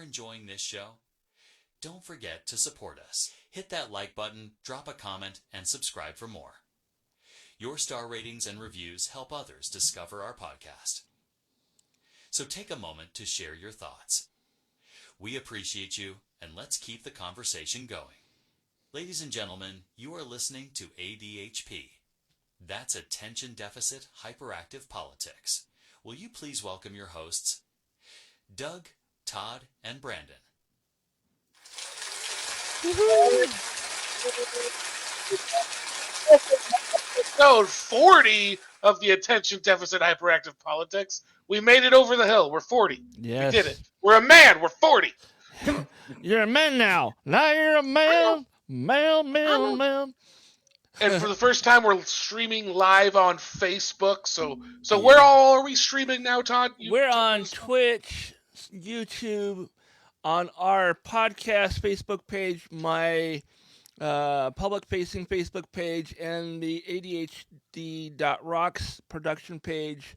enjoying this show, don't forget to support us. Hit that like button, drop a comment, and subscribe for more. Your star ratings and reviews help others discover our podcast. So take a moment to share your thoughts. We appreciate you, and let's keep the conversation going. Ladies and gentlemen, you are listening to ADHP. That's Attention Deficit Hyperactive Politics. Will you please welcome your hosts, Doug, Todd, and Brandon. Episode 40 of the Attention Deficit Hyperactive Politics. We made it over the hill. We're 40. Yes. We did it. We're a man. We're 40. You're a man now. Now you're a man. Man. And for the first time, we're streaming live on Facebook. So where all are we streaming now, Todd? We're on Twitch, YouTube, on our podcast Facebook page, my public-facing Facebook page, and the ADHD.rocks production page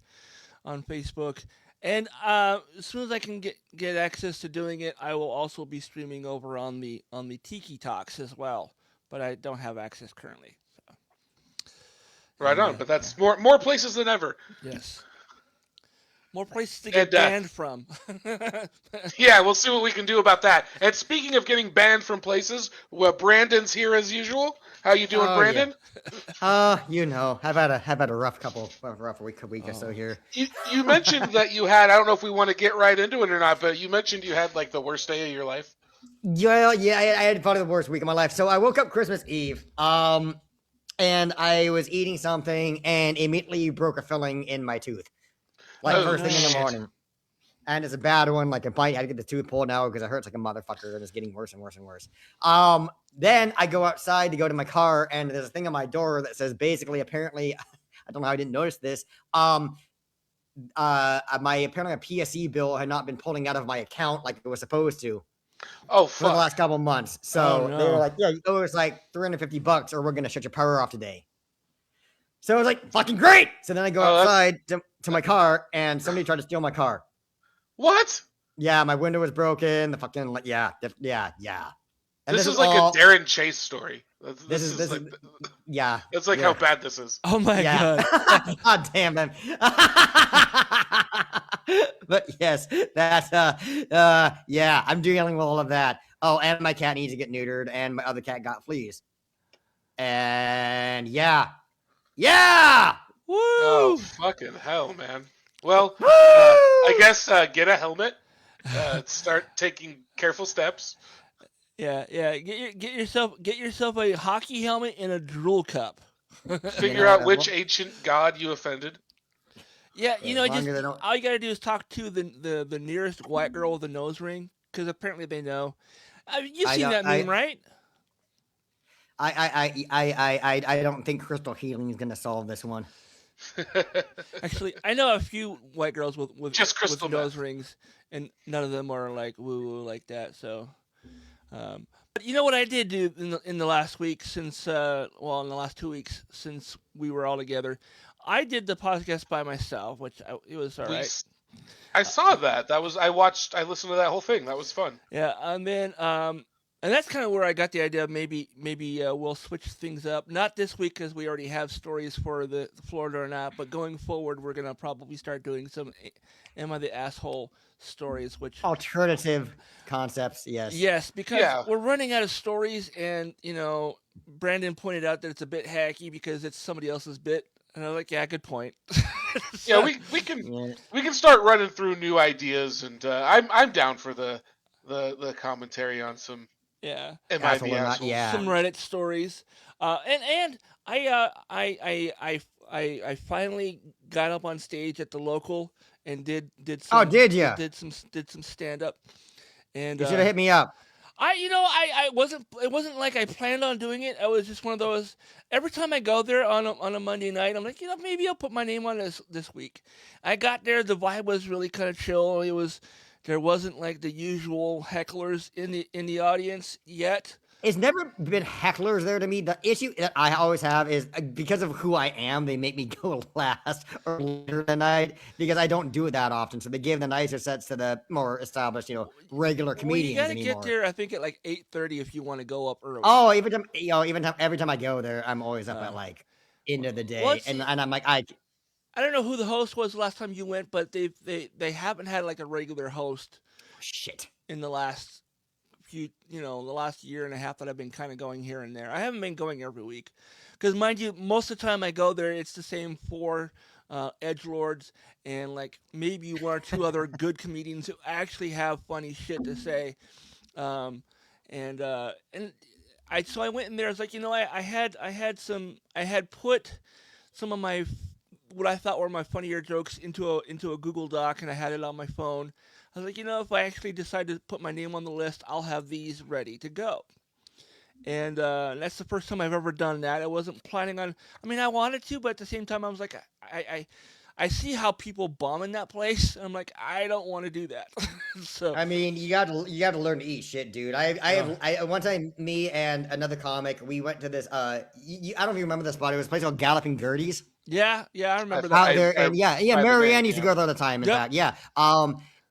on Facebook. And as soon as I can get access to doing it, I will also be streaming over on the Tiki Talks as well. But I don't have access currently. So. Right on, but that's more places than ever. Yes. More places to get banned from. Yeah, we'll see what we can do about that. And speaking of getting banned from places, Brandon's here as usual. How you doing, Brandon? Yeah. I've had a rough week or so here. You mentioned that you had, I don't know if we want to get right into it or not, but you mentioned you had like the worst day of your life. Yeah, I had probably the worst week of my life. So I woke up Christmas Eve, and I was eating something and immediately broke a filling in my tooth. First thing in the morning. And it's a bad one. Like, I had to get the tooth pulled now because it hurts like a motherfucker and it's getting worse and worse and worse. Then I go outside to go to my car and there's a thing on my door that says basically, apparently, I don't know how I didn't notice this. My apparently a PSE bill had not been pulling out of my account like it was supposed to. Oh, fuck. For the last couple months. So they were like, yeah, you owe us like $350 or we're going to shut your power off today. So I was like, fucking great. So then I go outside to my car and somebody tried to steal my car. What? Yeah, my window was broken. The fucking, yeah. And this is like a Darren Chase story. This is yeah. That's like how bad this is. Oh my God. God damn it. But yes, that's, yeah, I'm dealing with all of that. Oh, and my cat needs to get neutered and my other cat got fleas. And yeah. Woo! Oh, fucking hell, man. Well, I guess get a helmet. Start taking careful steps. Yeah. Get yourself a hockey helmet and a drool cup. Figure out which ancient god you offended. Yeah, all you gotta do is talk to the nearest white girl with a nose ring, because apparently they know. You've seen that meme, right? I don't think crystal healing is gonna solve this one. Actually, I know a few white girls with nose rings, and none of them are like woo like that. So, but you know what I did do in the last week since, in the last 2 weeks since we were all together, I did the podcast by myself, which it was all right. I saw that. I listened to that whole thing. That was fun. Yeah, and then and that's kind of where I got the idea of maybe we'll switch things up. Not this week because we already have stories for the Floriduh or not, but going forward we're gonna probably start doing some Am I the Asshole stories, which alternative concepts. Yes, because we're running out of stories, and Brandon pointed out that it's a bit hacky because it's somebody else's bit. And I was like, yeah, good point. Yeah, we can start running through new ideas, and I'm down for the commentary on some am I the asshole? Some Reddit stories. And I finally got up on stage at the local and did some. Oh, did you? Did some stand up. And you should have hit me up. It wasn't like I planned on doing it. I was just one of those. Every time I go there on a Monday night, I'm like, maybe I'll put my name on this week. I got there, the vibe was really kind of chill. There wasn't like the usual hecklers in the audience yet. It's never been hecklers there to me. The issue that I always have is because of who I am, they make me go last or later the night because I don't do it that often. So they give the nicer sets to the more established, regular comedians well, you gotta anymore. get there, I think, at like 8:30 if you want to go up early. Oh, every time I go there, I'm always up at like end of the day, and I'm like I don't know who the host was last time you went, but they haven't had like a regular host. Shit. In the last the last year and a half that I've been kind of going here and there. I haven't been going every week because, mind you, most of the time I go there, it's the same 4 edgelords and like maybe 1 or 2 other good comedians who actually have funny shit to say. So I went in there. I was like, I had put some of my what I thought were my funnier jokes into a Google Doc, and I had it on my phone. I was like, if I actually decide to put my name on the list, I'll have these ready to go. And that's the first time I've ever done that. I wasn't planning on. I mean, I wanted to, but at the same time, I was like, I see how people bomb in that place. And I'm like, I don't want to do that. So I mean, you got to learn to eat shit, dude. I one time, me and another comic, we went to this. I don't even remember the spot. It was a place called Galloping Gertie's. Yeah, I remember that. Out there, and Marianne used to go there all the time. In fact, yeah.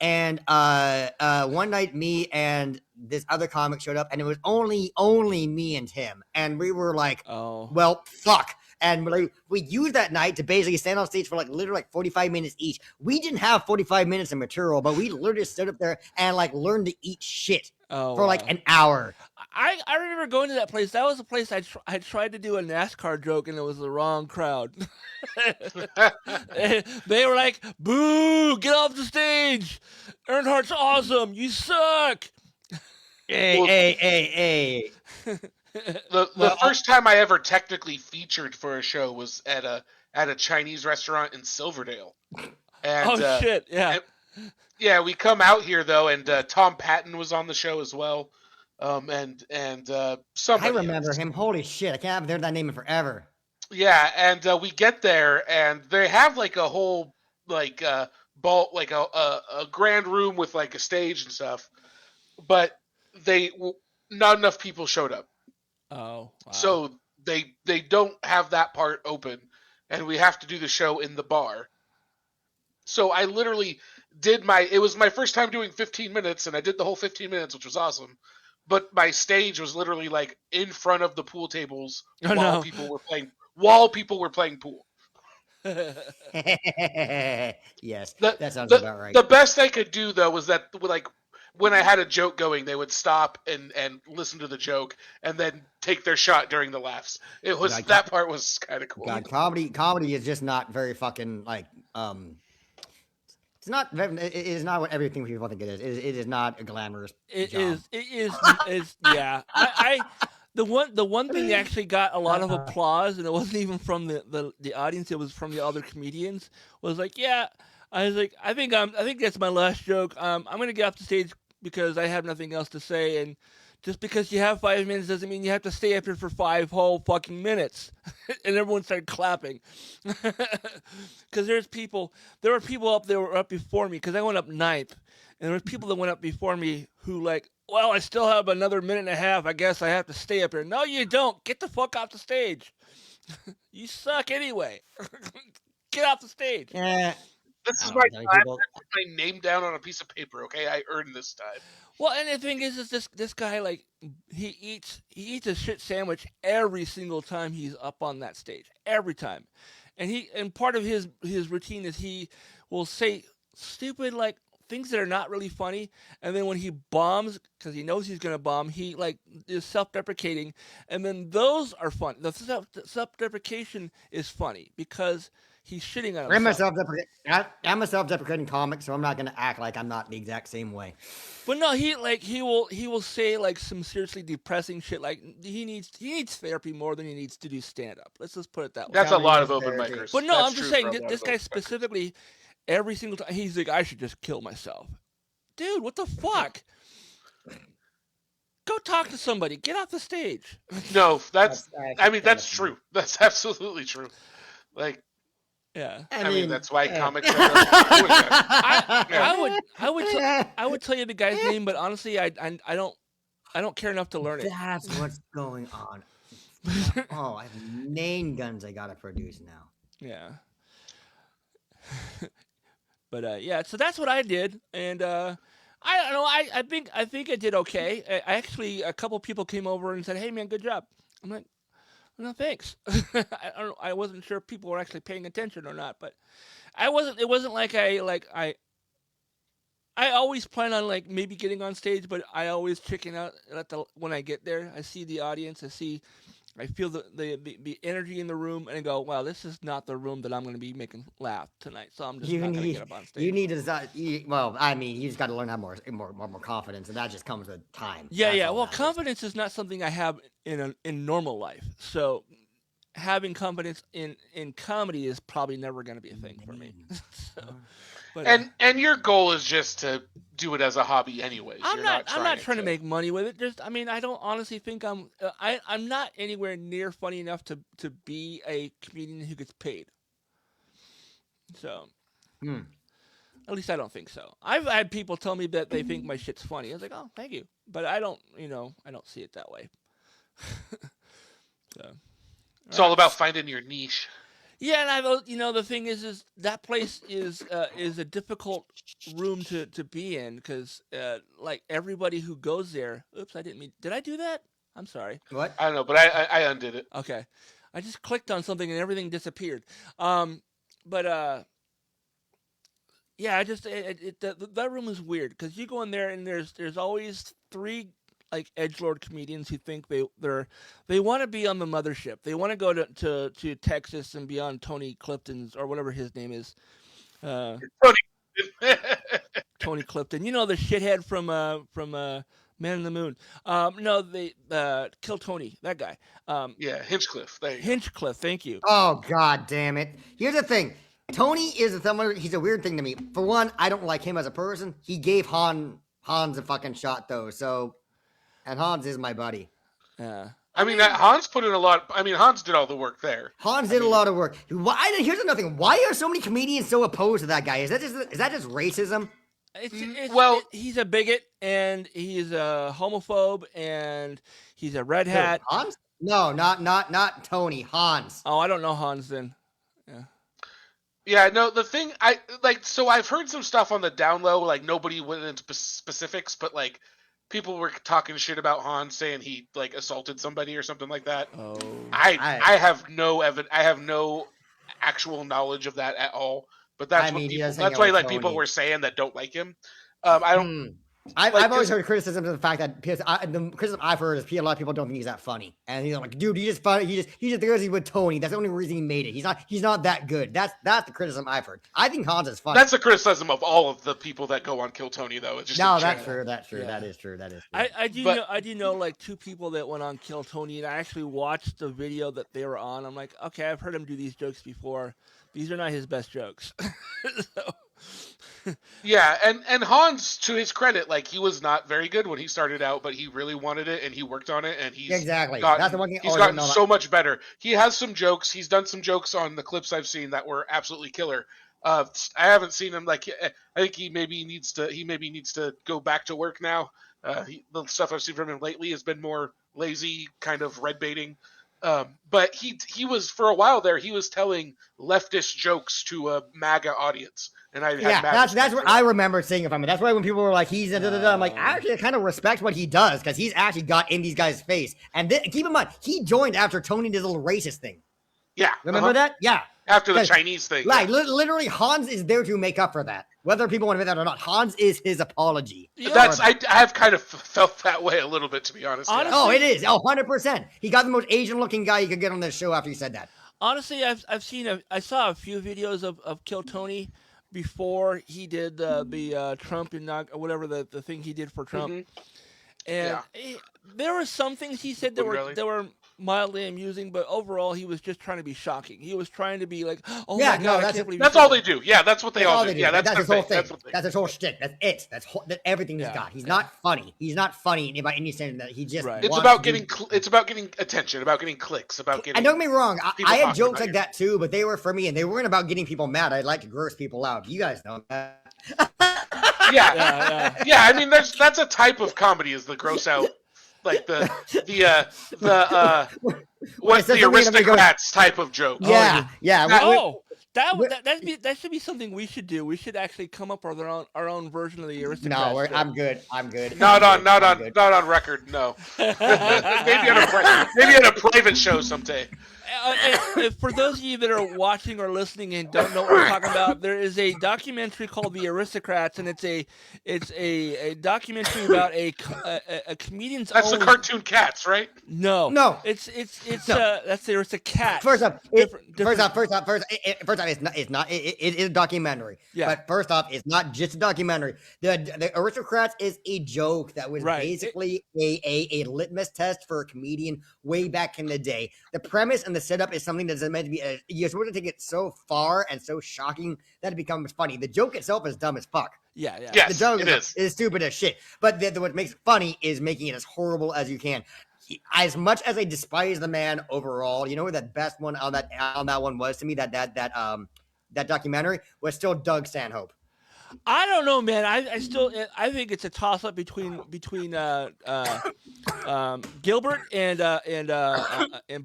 And one night, me and this other comic showed up, and it was only me and him, and we were like, "Oh, well, fuck." And we used that night to basically stand on stage for literally 45 minutes each. We didn't have 45 minutes of material, but we literally stood up there and learned to eat shit for an hour. I remember going to that place. That was a place I tried to do a NASCAR joke, and it was the wrong crowd. They were like, "Boo! Get off the stage! Earnhardt's awesome. You suck." Hey. The first time I ever technically featured for a show was at a Chinese restaurant in Silverdale. And, shit! Yeah. Yeah, we come out here though, and Tom Patton was on the show as well. And somebody I remember else. him. Holy shit! I haven't heard that name in forever. Yeah, and we get there, and they have a whole ball, a grand room with a stage and stuff, but not enough people showed up. Oh, wow. So they don't have that part open, and we have to do the show in the bar. So I literally it was my first time doing 15 minutes, and I did the whole 15 minutes, which was awesome. But my stage was literally in front of the pool tables people were playing pool. Yes, that sounds about right. The best they could do though was that when I had a joke going, they would stop and listen to the joke and then take their shot during the laughs. It was that part was kind of cool. God, comedy is just not very fucking it's not. It is not what everything people think it is. It is not a glamorous. It job. is. Yeah. The one thing that actually got a lot of applause, and it wasn't even from the audience. It was from the other comedians. Was like, yeah. I was like, I think that's my last joke. I'm gonna get off the stage because I have nothing else to say, and just because you have 5 minutes doesn't mean you have to stay up here for 5 whole fucking minutes. And everyone started clapping. Because there were people up there were up before me, because I went up 9th, and there were people that went up before me who well, I still have another minute and a half. I guess I have to stay up here. No, you don't. Get the fuck off the stage. You suck anyway. Get off the stage. Yeah. This is my time. I put my name down on a piece of paper, okay? I earned this time. Well, and the thing is this guy, he eats a shit sandwich every single time he's up on that stage. Every time. And part of his routine is he will say stupid, things that are not really funny, and then when he bombs, because he knows he's going to bomb, he, is self-deprecating, and then those are fun. The self-deprecation is funny, because he's shitting on himself. I'm a self-deprecating comic, so I'm not going to act like I'm not the exact same way. But no, he will say some seriously depressing shit. He needs therapy more than he needs to do stand-up. Let's just put it that way. That's a lot of open micers. But no, I'm just saying this guy specifically, every single time he's like, I should just kill myself. Dude, what the fuck? Go talk to somebody. Get off the stage. No, that's true. That's absolutely true. Yeah, I mean that's why comics are doing that. I would tell you the guy's name, but honestly, I don't I don't care enough to learn it. That's what's going on. Oh, I have main guns I gotta produce now. Yeah. But yeah, so that's what I did, and I don't know. I think I did okay. I actually, a couple people came over and said, "Hey, man, good job." I'm like, "No, thanks." I wasn't sure if people were actually paying attention or not, but I wasn't. It wasn't like I always plan on like maybe getting on stage, but I always chicken out when I get there. I see the audience. I feel the energy in the room, and I go, "Wow, this is not the room that I'm going to be making laugh tonight." So I'm just not going to get up on stage. You need to well, I mean, you just got to learn how more confidence, and that just comes with time. Yeah. Well, confidence is not something I have in normal life. So having confidence in comedy is probably never going to be a thing for me. But, and your goal is just to do it as a hobby, anyways. I'm not trying to make money with it. I mean, I don't honestly think I'm not anywhere near funny enough to be a comedian who gets paid. So, at least I don't think so. I've had people tell me that they think my shit's funny. I was like, oh, thank you, but I don't see it that way. So, it's all about finding your niche. Yeah, and the thing is that place is a difficult room to be in because like everybody who goes there. Oops, I didn't mean. Did I do that? I'm sorry. What? I don't know, but I undid it. Okay, I just clicked on something and everything disappeared. Yeah, that room is weird because you go in there and there's always three like edgelord comedians who think they want to be on the mothership. They want to go to Texas and be on Tony Clifton's or whatever his name is. Tony Clifton. You know the shithead from Man in the Moon. No, they Kill Tony, that guy. Yeah, Hinchcliffe. There you go. Hinchcliffe, thank you. Oh, god damn it. Here's the thing. Tony is he's a weird thing to me. For one, I don't like him as a person. He gave Hans a fucking shot though, so and Hans is my buddy. Yeah. I mean, Hans put in a lot. I mean, Hans did all the work there. Hans did a lot of work. Here's another thing. Why are so many comedians so opposed to that guy? Is that just racism? He's a bigot and he's a homophobe and he's a red hat. Hans? No, not Tony. Hans. Oh, I don't know Hans then. Yeah. Yeah, no, the thing I've heard some stuff on the down low, like nobody went into specifics, but like people were talking shit about Hans, saying he like assaulted somebody or something like that. Oh. I have no I have no actual knowledge of that at all. But that's why like people were saying that don't like him. I don't. I've always heard criticism of the fact that the criticism I've heard is a lot of people don't think he's that funny, and he's like, dude, he just because he's with Tony. That's the only reason he made it. He's not that good. That's the criticism I've heard. I think Hans is funny. That's the criticism of all of the people that go on Kill Tony, though. It's just that's true. Yeah. That is true. I do know like two people that went on Kill Tony, and I actually watched the video that they were on. I'm like, okay, I've heard him do these jokes before. These are not his best jokes. Yeah, and Hans, to his credit, like he was not very good when he started out, but he really wanted it and he worked on it, and he's that's the one thing he's gotten so much better. He has some jokes. He's done some jokes on the clips I've seen that were absolutely killer. I haven't seen him I think he maybe needs to go back to work now. The stuff I've seen from him lately has been more lazy, kind of red baiting. But he was for a while there. He was telling leftist jokes to a MAGA audience, and that's what I remember seeing it from him. That's why when people were like, "He's I'm like, actually, I kind of respect what he does because he's actually got in these guys' face." And keep in mind, he joined after Tony did a little racist thing. Yeah, remember that? Yeah, after the Chinese thing. Like literally, Hans is there to make up for that. Whether people want to admit that or not, Hans is his apology. Yeah. I have kind of felt that way a little bit, to be honest. Honestly, oh, it is 100%. He got the most Asian-looking guy you could get on this show after he said that. Honestly, I saw a few videos of Kill Tony before he did the Trump and whatever the thing he did for Trump, and there were some things he said that were mildly amusing, but overall he was just trying to be shocking. He was trying to be like, "Oh my god, I can't believe." That's all they do. Yeah, that's what they all do. Yeah, that's his whole thing. That's his whole shtick. That's it. That's everything he's got. He's not funny. He's not funny by any standard. That he just. Right. It's about getting attention. About getting clicks. About getting. And don't get me wrong. I had jokes like that too, but they were for me, and they weren't about getting people mad. I like to gross people out. You guys know that. Yeah. I mean, that's a type of comedy is the gross out like the what's the aristocrats type of joke. Yeah, yeah. That should be something we should do. We should actually come up with our own version of the aristocrats. No, I'm good. I'm good. Not on record. No. maybe at a private show someday. For those of you that are watching or listening and don't know what we're talking about, there is a documentary called The Aristocrats, and it's a documentary about a comedian's. That's the cartoon cats, right? No, it's that's the Aristocrats. First off, it's not. It is a documentary. Yeah. But first off, it's not just a documentary. The Aristocrats is a joke that was basically a litmus test for a comedian way back in the day. The premise and the setup is something that's meant to be. You're supposed to take it so far and so shocking that it becomes funny. The joke itself is dumb as fuck. Yeah. Yes, the joke is stupid as shit. But what makes it funny is making it as horrible as you can. As much as I despise the man overall, you know what the best one on that one was to me? That documentary was still Doug Stanhope. I don't know, man. I think it's a toss up between Gilbert and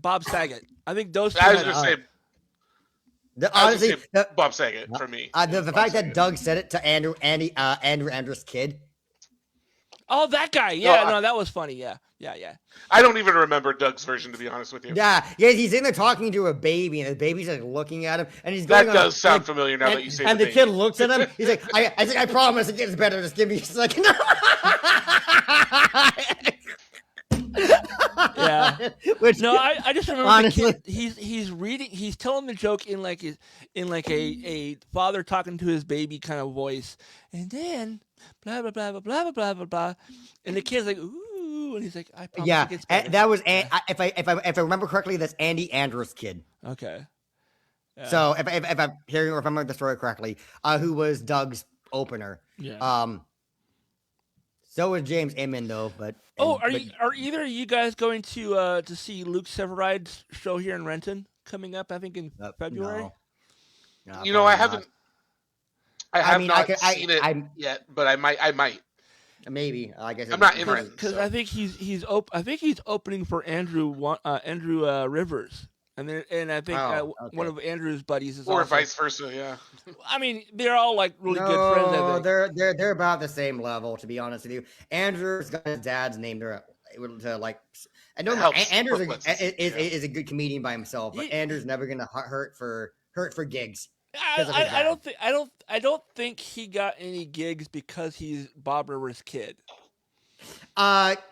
Bob Saget. I think those two. I was going to say. Honestly, Bob Saget for me. The fact that Doug said it to Andrew Andrus' kid. Oh, that guy. Yeah, no, that was funny. Yeah. I don't even remember Doug's version, to be honest with you. Yeah, he's in there talking to a baby, and the baby's like looking at him, and he's going. That does sound familiar now that you say. And the kid looks at him. He's like, "I promise it gets better. Just give me a second." Yeah. I just remember honestly, the kid, he's reading, he's telling the joke in like a father talking to his baby kind of voice, and then blah blah blah blah blah blah blah blah, and the kid's like, ooh, and he's like, I promise it gets better. That was if I remember correctly, that's Andy Andrews' kid. Okay. Yeah. So if I'm hearing or if I remember the story correctly, who was Doug's opener? Yeah. So was James Inman though, but. Are either of you guys going to see Luke Severide's show here in Renton coming up? I think in February. No, I haven't. I have not seen it yet, but I might. Maybe I guess I'm not interested because I think he's opening for Andrew Rivers. And I think one of Andrew's buddies is or also, vice versa, yeah. I mean, they're all like really good friends. I think. They're about the same level, to be honest with you. Andrew's got his dad's name to like. I know Andrew is a good comedian by himself, but Andrew's never gonna hurt for gigs. I don't think he got any gigs because he's Bob Rivers' kid.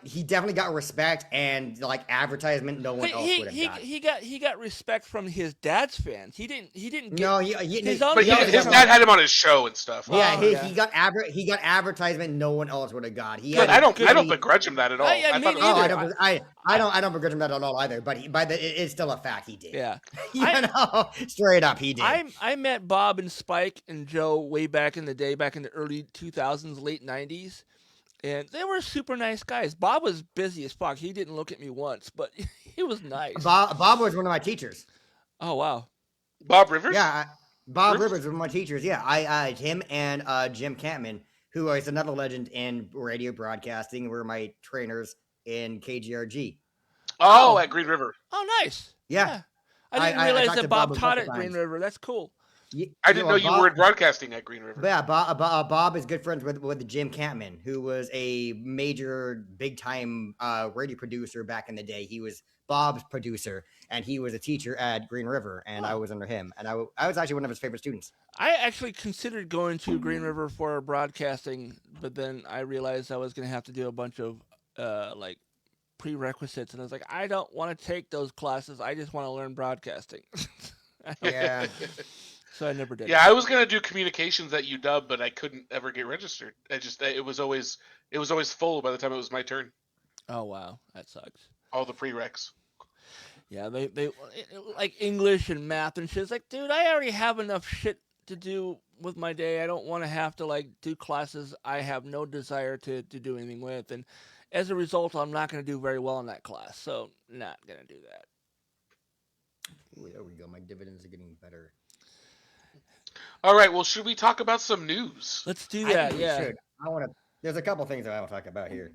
He definitely got respect and like advertisement. No one else would have got. He got respect from his dad's fans. He didn't. No, his dad had him on his show and stuff. Yeah, he got advertisement. No one else would have got. I don't begrudge him that at all. I don't begrudge him that at all either. But it's still a fact he did. Yeah, straight up he did. I met Bob and Spike and Joe way back in the day, back in the early 2000s, late 90s. And they were super nice guys. Bob was busy as fuck. He didn't look at me once, but he was nice. Bob was one of my teachers. Oh, wow. Bob Rivers? Yeah, Bob Rivers was one of my teachers. Yeah, him and Jim Campman, who is another legend in radio broadcasting, were my trainers in KGRG. Oh, at Green River. Oh, nice. Yeah. I didn't realize that Bob taught at Green River. That's cool. I didn't know you were broadcasting at Green River. Yeah, Bob is good friends with Jim Campman, who was a major, big-time radio producer back in the day. He was Bob's producer, and he was a teacher at Green River, and I was under him. And I was actually one of his favorite students. I actually considered going to Green River for broadcasting, but then I realized I was going to have to do a bunch of like prerequisites, and I was like, I don't want to take those classes. I just want to learn broadcasting. Yeah. So I never did. Yeah, I was gonna do communications at UW, but I couldn't ever get registered. It was always full by the time it was my turn. Oh wow, that sucks. All the prereqs. Yeah, they like English and math and shit. It's like, dude, I already have enough shit to do with my day. I don't want to have to like do classes I have no desire to do anything with, and as a result, I'm not gonna do very well in that class. So not gonna do that. Ooh, there we go. My dividends are getting better. All right. Well, should we talk about some news? Let's do that. Should. There's a couple things that I want to talk about here.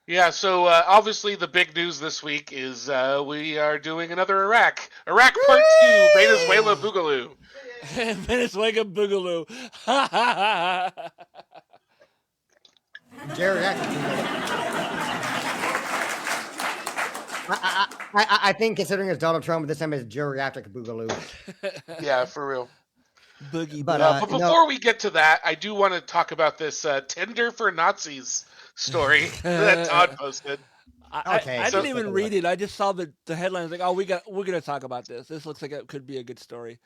Yeah, so obviously the big news this week is we are doing another Iraq. Iraq Part 2, Venezuelan Boogaloo. Venezuelan Boogaloo. I think considering it's Donald Trump, this time it's geriatric Boogaloo. Yeah, for real. Boogie. But before we get to that, I do want to talk about this Tinder for Nazis story that Todd posted. I didn't even read it. I just saw the headlines. Like, oh, we're gonna talk about this. This looks like it could be a good story.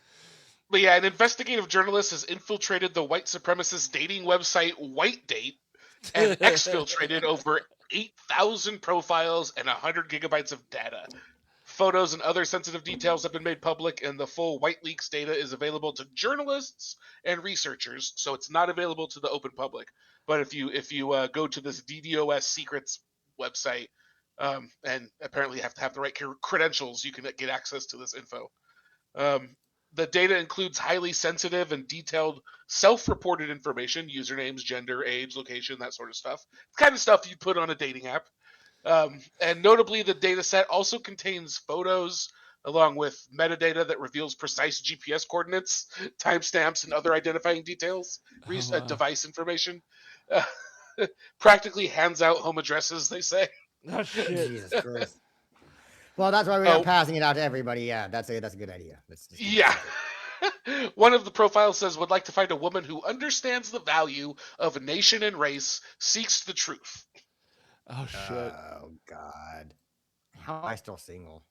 But yeah, an investigative journalist has infiltrated the white supremacist dating website White Date and exfiltrated over 8,000 profiles and 100 gigabytes of data. Photos and other sensitive details have been made public, and the full White Leaks data is available to journalists and researchers, so it's not available to the open public. But if you go to this DDoS secrets website, and apparently you have to have the right credentials, you can get access to this info. The data includes highly sensitive and detailed self-reported information, usernames, gender, age, location, that sort of stuff. The kind of stuff you put on a dating app. And notably, the data set also contains photos along with metadata that reveals precise GPS coordinates, timestamps, and other identifying details, device information. Practically hands out home addresses, they say. Oh, shit. Jesus Christ. Well, that's why we are passing it out to everybody. Yeah, that's a good idea. Yeah. One of the profiles says, would like to find a woman who understands the value of nation and race, seeks the truth. Oh, shit. Oh, God. How am I still single?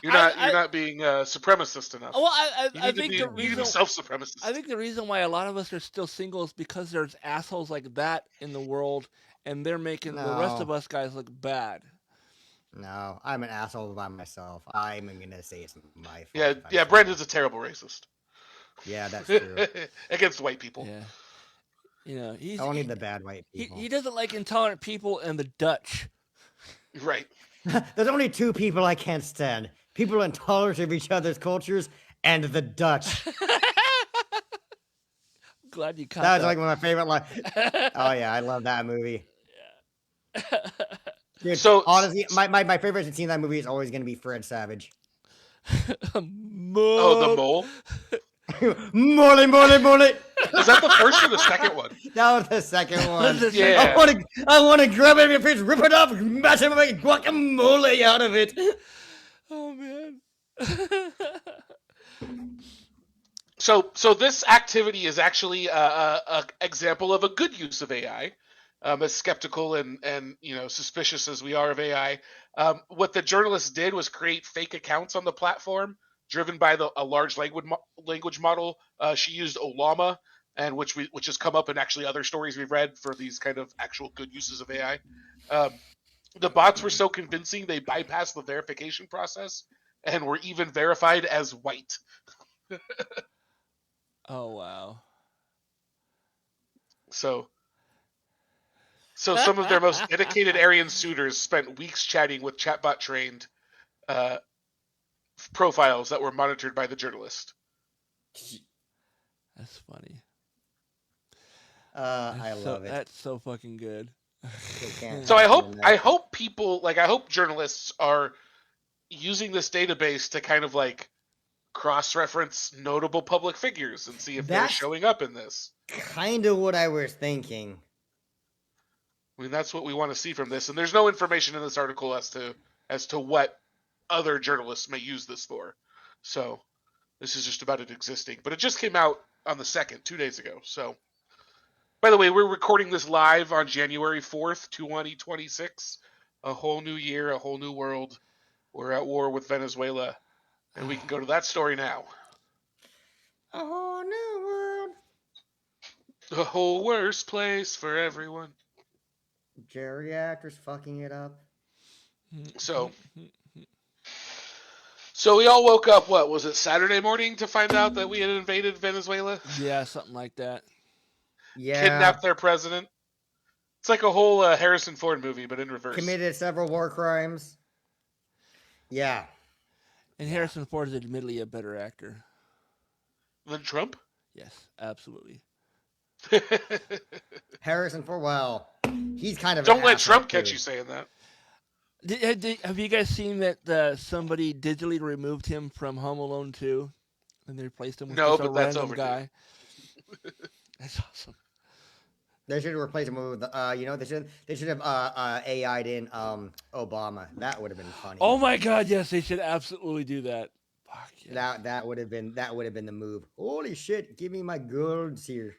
You're not being supremacist enough. Well, I think the reason self-supremacist. I think the reason why a lot of us are still single is because there's assholes like that in the world, and they're making the rest of us guys look bad. No, I'm an asshole by myself. I'm gonna say it's my fault. Yeah. Brandon's a terrible racist. Yeah, that's true. Against white people. Yeah. You know, only the bad white people. He doesn't like intolerant people and the Dutch. Right. There's only two people I can't stand: people intolerant of each other's cultures and the Dutch. Glad you caught that. Was like one of my favorite lines. Oh yeah, I love that movie. Yeah. Dude, so honestly, my favorite scene in that movie is always going to be Fred Savage. The mole. Mole. Is that the first or the second one? That was the second one. Yeah. I want to grab it in your face, rip it off, mash it, make guacamole out of it. Oh man. So this activity is actually a example of a good use of AI. As skeptical and suspicious as we are of AI, what the journalist did was create fake accounts on the platform, driven by a large language model. She used Olama, and which has come up in actually other stories we've read for these kind of actual good uses of AI. The bots were so convincing they bypassed the verification process and were even verified as white. Oh wow! So some of their most dedicated Aryan suitors spent weeks chatting with chatbot-trained profiles that were monitored by the journalist. That's funny. I love it. That's so fucking good. So I hope people, I hope journalists are using this database to kind of cross-reference notable public figures and see if they're showing up in this. Kind of what I was thinking. I mean, that's what we want to see from this, and there's no information in this article as to what other journalists may use this for. So this is just about it existing. But it just came out on the 2nd, 2 days ago. So, by the way, we're recording this live on January 4th, 2026. A whole new year, a whole new world. We're at war with Venezuela, and we can go to that story now. A whole new world. The whole worst place for everyone. Geriatrics fucking it up. So we all woke up, what was it, Saturday morning to find out that we had invaded Venezuela? Yeah, something like that. Yeah. Kidnapped their president. It's like a whole Harrison Ford movie, but in reverse. Committed several war crimes. Yeah. And Harrison Ford is admittedly a better actor. Than Trump? Yes, absolutely. Harrison Ford, he's kind of. Don't let Trump catch you saying that. Have you guys seen that somebody digitally removed him from Home Alone 2 and they replaced him with just a random guy? That's awesome. They should have replaced him with, they should have AI'd in Obama. That would have been funny. Oh my God, yes, they should absolutely do that. Fuck yeah. That would have been the move. Holy shit! Give me my golds here.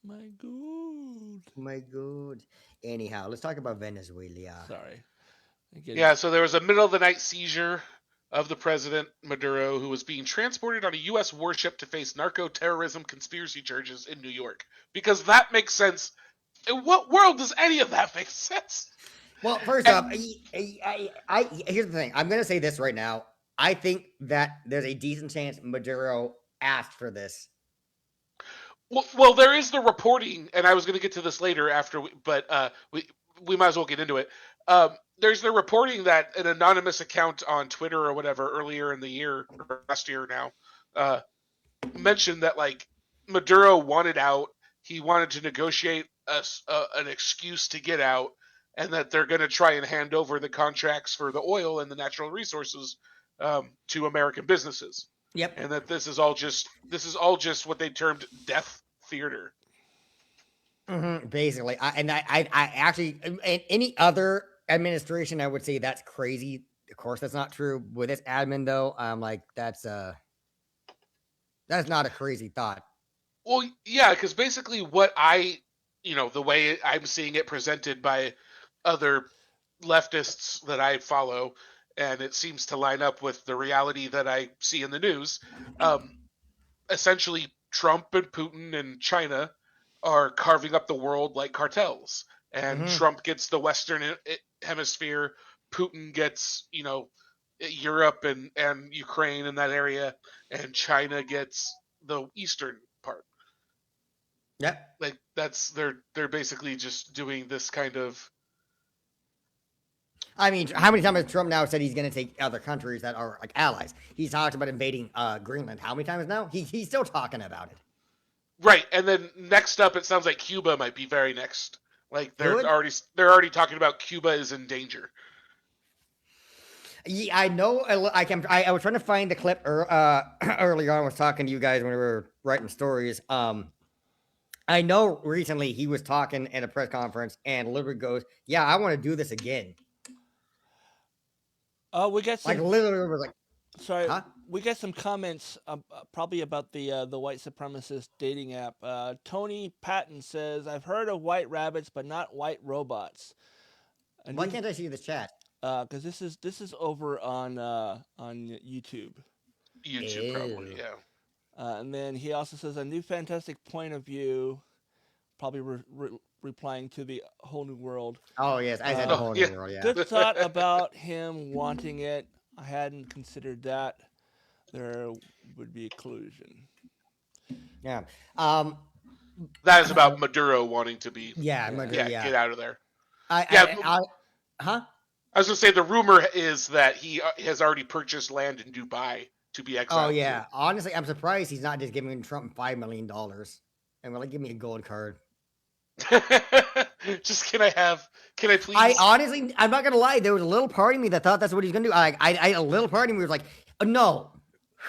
My gold. My gold. Anyhow, let's talk about Venezuela. Sorry. Yeah, so there was a middle of the night seizure of the president, Maduro, who was being transported on a U.S. warship to face narco-terrorism conspiracy charges in New York. Because that makes sense. In what world does any of that make sense? Well, first off, here's the thing. I'm going to say this right now. I think that there's a decent chance Maduro asked for this. Well, there is the reporting, and I was going to get to this later but we might as well get into it. There's the reporting that an anonymous account on Twitter or whatever earlier in the year, or last year now, mentioned that like Maduro wanted out. He wanted to negotiate an excuse to get out, and that they're going to try and hand over the contracts for the oil and the natural resources to American businesses. Yep. And that this is all just what they termed death theater. Mm-hmm, basically, I actually, in any other administration, I would say that's crazy. Of course, that's not true with this admin, though. I'm like, that's not a crazy thought. Well, yeah, because basically what the way I'm seeing it presented by other leftists that I follow, and it seems to line up with the reality that I see in the news. Essentially, Trump and Putin and China are carving up the world like cartels, and Trump gets the Western hemisphere, Putin gets Europe and Ukraine in that area, and China gets the eastern part. Yeah, like they're basically just doing this kind of. I mean, how many times has Trump now said he's going to take other countries that are like allies? He's talked about invading Greenland. How many times now? He's still talking about it. Right, and then next up, it sounds like Cuba might be very next. Like they're already talking about Cuba is in danger. Yeah, I know. I was trying to find the clip earlier on. I was talking to you guys when we were writing stories. I know recently he was talking at a press conference and literally goes, "Yeah, I want to do this again." We got some, like literally was like, sorry, huh? We got some comments probably about the white supremacist dating app. Tony Patton says, "I've heard of white rabbits, but not white robots." Why can't I see the chat? Because this is over on YouTube. YouTube probably, yeah. And then he also says a new fantastic point of view, probably replying to the whole new world. Oh yes, I said the whole new world. Yeah. Good thought about him wanting it. I hadn't considered that. There would be a collusion. Yeah. That is about Maduro wanting to be. Yeah, Maduro, get out of there. Huh? I was gonna say the rumor is that he has already purchased land in Dubai to be exiled. Oh yeah, honestly, I'm surprised he's not just giving Trump $5 million and like, give me a gold card. Just can I please? I'm not gonna lie. There was a little part of me that thought that's what he's gonna do. A little part of me was like, no.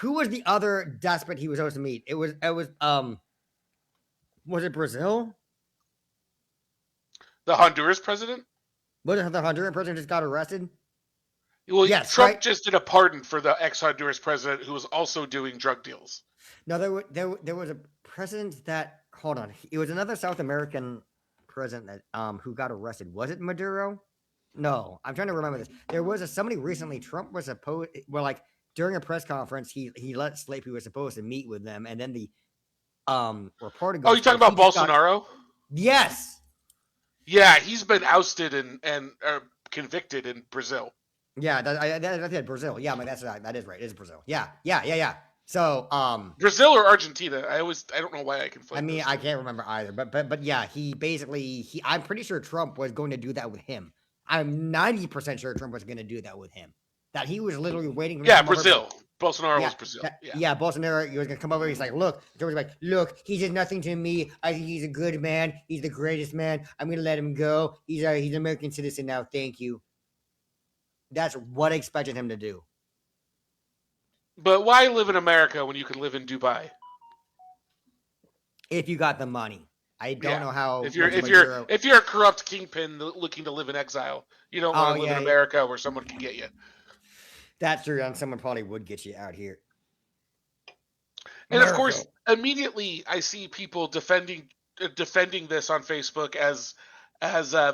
Who was the other despot he was supposed to meet? It was it Brazil? The Honduras president? Was it the Honduran president just got arrested? Well, yes, Trump just did a pardon for the ex-Honduras president who was also doing drug deals. No, there was a president that, hold on, it was another South American president that who got arrested. Was it Maduro? No, I'm trying to remember this. There was somebody recently. Trump was supposed, during a press conference, he let slip he was supposed to meet with them, and then the reporter goes, "Oh, you talking about Bolsonaro?" Yes. Yeah, he's been ousted and convicted in Brazil. Yeah, that's it. Brazil. Yeah, that is right. It is Brazil. Yeah. So, Brazil or Argentina? I don't know why I conflate. I mean, I can't remember either. But yeah, he basically I'm pretty sure Trump was going to do that with him. I'm 90% sure Trump was going to do that with him. That he was literally waiting. Yeah, Brazil. Bolsonaro was Brazil. Bolsonaro. He was gonna come over. He's like, look, he did nothing to me. I think he's a good man. He's the greatest man. I'm gonna let him go. He's an American citizen now. Thank you. That's what I expected him to do. But why live in America when you can live in Dubai? If you got the money. I don't know how. If you're a corrupt kingpin looking to live in exile, you don't want to live in America where someone can get you. That's true, and someone probably would get you out here. And of course, immediately I see people defending this on Facebook as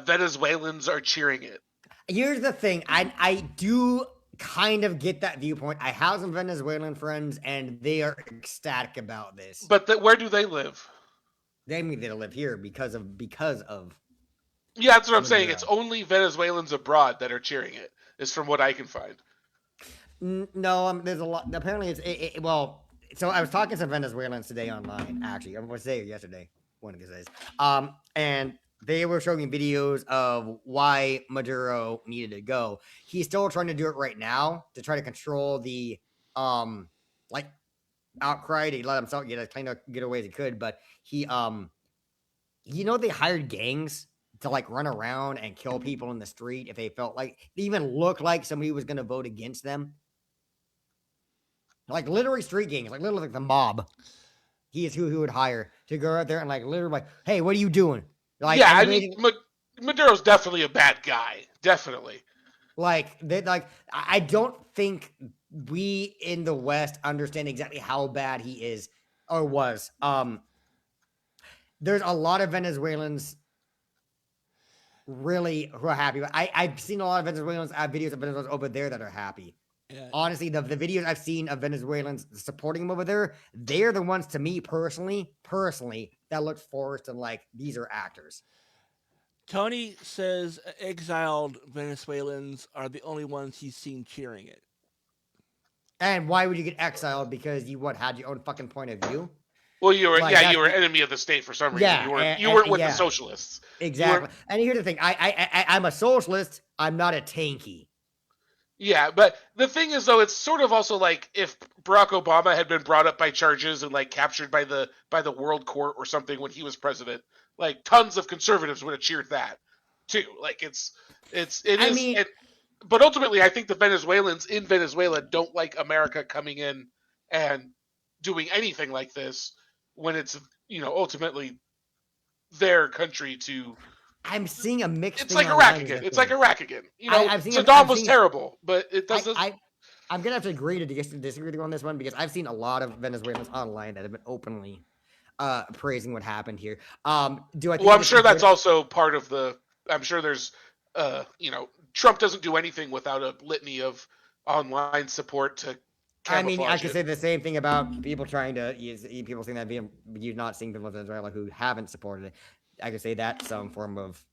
Venezuelans are cheering it. Here's the thing, I do kind of get that viewpoint. I have some Venezuelan friends, and they are ecstatic about this. But where do they live? They mean they live here because of. Yeah, that's what I'm saying. It's only Venezuelans abroad that are cheering it. Is from what I can find. No, there's a lot. Apparently, so I was talking to Venezuelans today online. Actually, I was today or yesterday, one of these days. And they were showing videos of why Maduro needed to go. He's still trying to do it right now to try to control the outcry to let himself get as clean get away as he could. But he they hired gangs to run around and kill people in the street if they felt like they even looked like somebody was going to vote against them. Literally street gangs, literally the mob. He is who he would hire to go out there and literally hey, what are you doing? Maduro's definitely a bad guy. Definitely. I don't think we in the West understand exactly how bad he is or was. There's a lot of Venezuelans really who are happy. I've seen a lot of Venezuelans videos of Venezuelans over there that are happy. Yeah. Honestly, the videos I've seen of Venezuelans supporting him over there, they're the ones to me personally, that look forced and these are actors. Tony says exiled Venezuelans are the only ones he's seen cheering it. And why would you get exiled? Because you had your own fucking point of view? Well, you were enemy of the state for some reason. Yeah, you weren't with the socialists. Exactly. And here's the thing: I'm a socialist. I'm not a tanky. Yeah, but the thing is, though, it's sort of also if Barack Obama had been brought up by charges and captured by the World Court or something when he was president, tons of conservatives would have cheered that too. But ultimately, I think the Venezuelans in Venezuela don't like America coming in and doing anything like this when it's ultimately their country to. I'm seeing a mix. It's like Iraq again. It's like Iraq again. Saddam was terrible, but it doesn't. I'm gonna have to agree to disagree with you on this one because I've seen a lot of Venezuelans online that have been openly praising what happened here. Do I? Think I'm sure that's also part of the. I'm sure there's, Trump doesn't do anything without a litany of online support to. I could say the same thing about people trying to use people saying that you're not seeing people in Venezuela who haven't supported it. I could say that's some form of,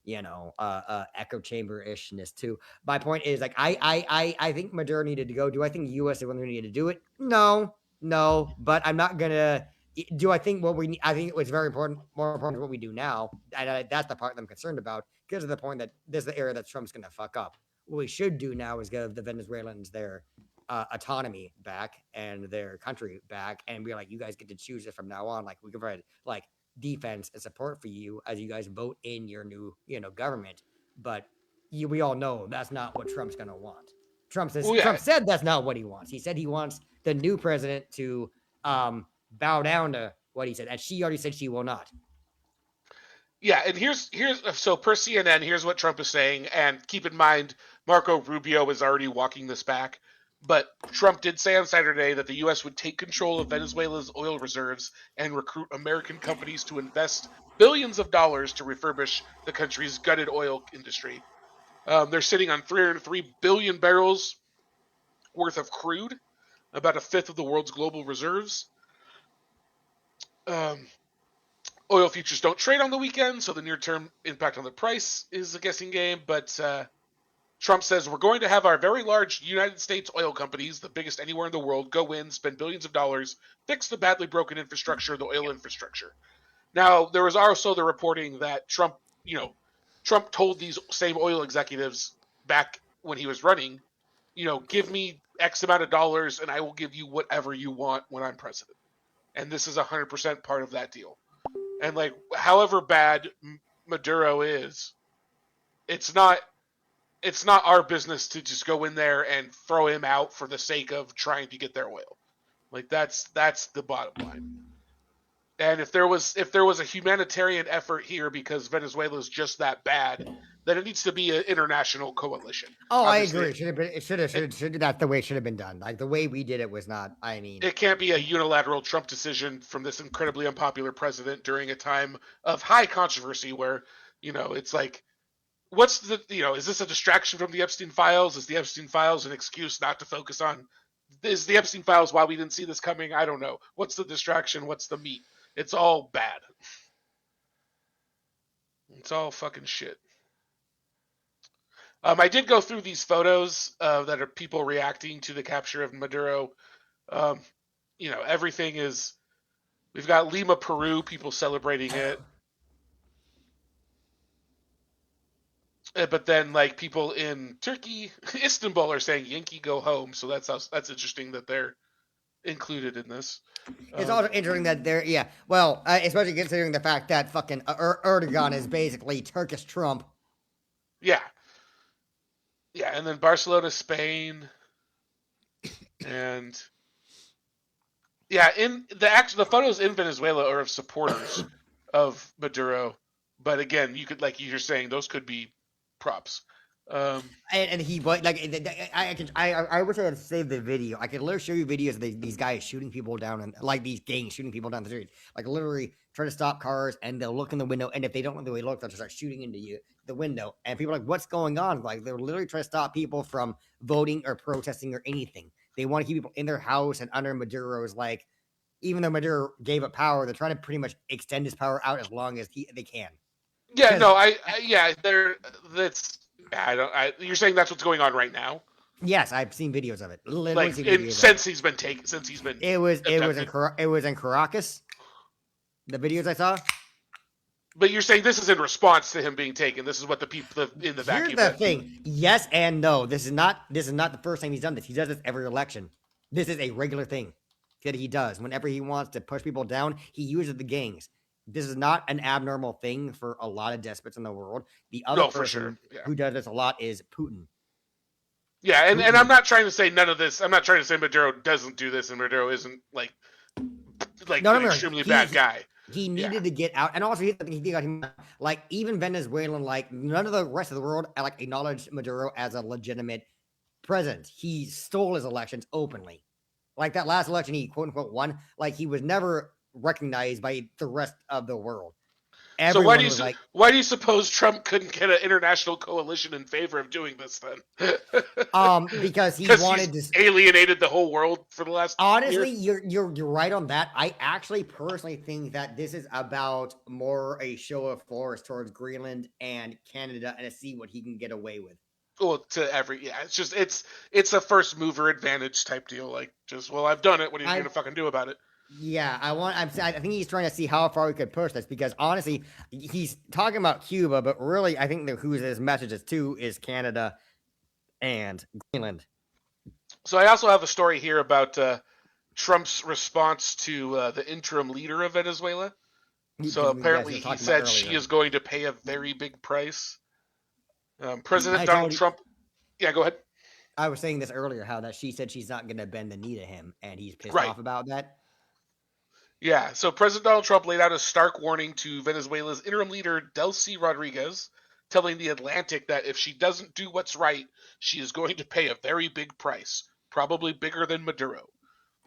echo chamber-ishness too. My point is I think Maduro needed to go. Do I think the U.S. is the one who needed to do it? No, but I'm not gonna. Do I think I think it was very important, more important what we do now. And that's the part that I'm concerned about because of the point that this is the area that Trump's gonna fuck up. What we should do now is give the Venezuelans their autonomy back and their country back, and be you guys get to choose it from now on. We can provide defense and support for you as you guys vote in your new government. But we all know that's not what Trump's gonna want. Trump said that's not what he wants. He said he wants the new president to bow down to what he said, and she already said she will not. Yeah, and here's so per CNN, here's what Trump is saying, and keep in mind Marco Rubio is already walking this back. But Trump did say on Saturday that the U.S. would take control of Venezuela's oil reserves and recruit American companies to invest billions of dollars to refurbish the country's gutted oil industry. They're sitting on 303 billion barrels worth of crude, about a fifth of the world's global reserves. Oil futures don't trade on the weekend, so the near-term impact on the price is a guessing game, but Trump says we're going to have our very large United States oil companies, the biggest anywhere in the world, go in, spend billions of dollars, fix the badly broken infrastructure, the oil infrastructure. Now, there was also the reporting that Trump told these same oil executives back when he was running give me X amount of dollars and I will give you whatever you want when I'm president. And this is 100% part of that deal. And like, however bad Maduro is, it's not our business to just go in there and throw him out for the sake of trying to get their oil. Like that's the bottom line. And if there was a humanitarian effort here because Venezuela is just that bad, then it needs to be an international coalition. Oh, obviously, I agree. It should have. That's the way it should have been done. Like the way we did it was not. I mean, it can't be a unilateral Trump decision from this incredibly unpopular president during a time of high controversy, where it's like, what's the is this a distraction from the Epstein files? Is the Epstein files an excuse not to focus on? Is the Epstein files why we didn't see this coming? I don't know. What's the distraction? What's the meat? It's all bad. It's all fucking shit. I did go through these photos that are people reacting to the capture of Maduro. Everything is. We've got Lima, Peru, people celebrating it. But then, like, people in Turkey, Istanbul, are saying "Yankee, go home." So that's interesting that they're included in this. It's also interesting that they're especially considering the fact that fucking Erdogan is basically Turkish Trump. Yeah, and then Barcelona, Spain, and in the photos in Venezuela are of supporters of Maduro, but again, you could, like you're saying, those could be props. And he, but like, I wish I had saved the video. I could literally show you videos of these guys shooting people down, and like these gangs shooting people down the street, like literally try to stop cars, and they'll look in the window, and if they don't know the way to look, they'll just start shooting into the window, and people are like, what's going on? Like they're literally trying to stop people from voting or protesting or anything. They want to keep people in their house and under Maduro's, like, even though Maduro gave up power, they're trying to pretty much extend his power out as long as they can. Yeah, no, you're saying that's what's going on right now? Yes, I've seen videos of it. Since he's been taken, it was in Caracas. The videos I saw. But you're saying this is in response to him being taken. This is what the people in the vacuum. Here's the thing. Yes and no. This is not the first time he's done this. He does this every election. This is a regular thing that he does. Whenever he wants to push people down, he uses the gangs. This is not an abnormal thing for a lot of despots in the world. The other person who does this a lot is Putin. Yeah, and I'm not trying to say none of this. I'm not trying to say Maduro doesn't do this and Maduro isn't like an extremely bad guy. He needed to get out, and also he got him, like, even Venezuelan, like, none of the rest of the world like acknowledged Maduro as a legitimate president. He stole his elections openly. Like that last election, he quote unquote won. Like, he was never recognized by the rest of the world. Everyone so why do you suppose Trump couldn't get an international coalition in favor of doing this then? Because he wanted to alienated the whole world for the last. Honestly, you're right on that. I actually personally think that this is about more a show of force towards Greenland and Canada, and to see what he can get away with. Well, it's a first mover advantage type deal. Like, I've done it. What are you going to fucking do about it? Yeah, I think he's trying to see how far we could push this, because honestly, he's talking about Cuba, but really, I think who his message is to is Canada and Greenland. So I also have a story here about Trump's response to the interim leader of Venezuela. So apparently he said she is going to pay a very big price. President Donald Trump. Yeah, go ahead. I was saying this earlier, how that she said she's not going to bend the knee to him, and he's pissed off about that. Yeah, so President Donald Trump laid out a stark warning to Venezuela's interim leader, Delcy Rodriguez, telling The Atlantic that if she doesn't do what's right, she is going to pay a very big price, probably bigger than Maduro.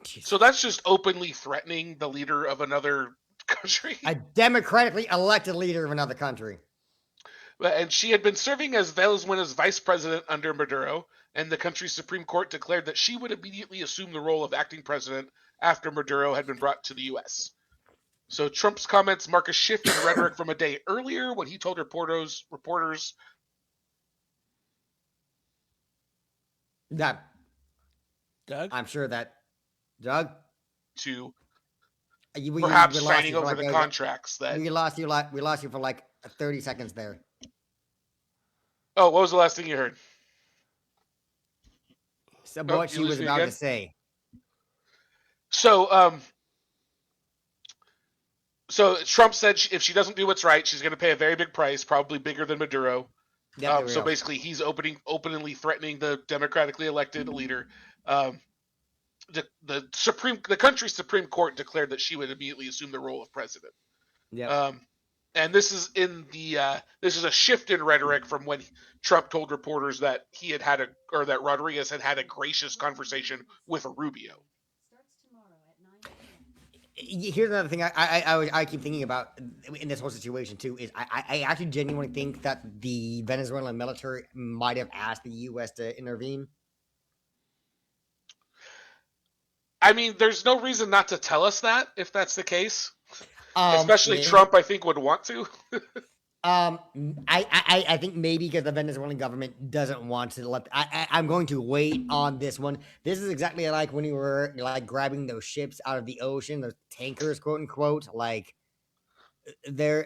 Jeez. So that's just openly threatening the leader of another country. A democratically elected leader of another country. And she had been serving as Venezuela's vice president under Maduro, and the country's Supreme Court declared that she would immediately assume the role of acting president after Maduro had been brought to the U.S. So Trump's comments mark a shift in rhetoric from a day earlier when he told reporters that Doug? I'm sure that Doug to perhaps signing over the contracts that we lost you for like 30 seconds there. Oh, what was the last thing you heard? what she was about to say. So Trump said if she doesn't do what's right, she's going to pay a very big price, probably bigger than Maduro. So basically, he's openly threatening the democratically elected leader. The country's Supreme Court declared that she would immediately assume the role of president. Yeah. And this is this is a shift in rhetoric from when Trump told reporters that that Rodriguez had a gracious conversation with Rubio. Here's another thing I keep thinking about in this whole situation too is I actually genuinely think that the Venezuelan military might have asked the U.S. to intervene. I mean, there's no reason not to tell us that if that's the case. Especially Trump, I think, would want to. I think maybe because the Venezuelan government doesn't want to let. I'm going to wait on this one. This is exactly like when you were like grabbing those ships out of the ocean, those tankers, quote unquote. Like there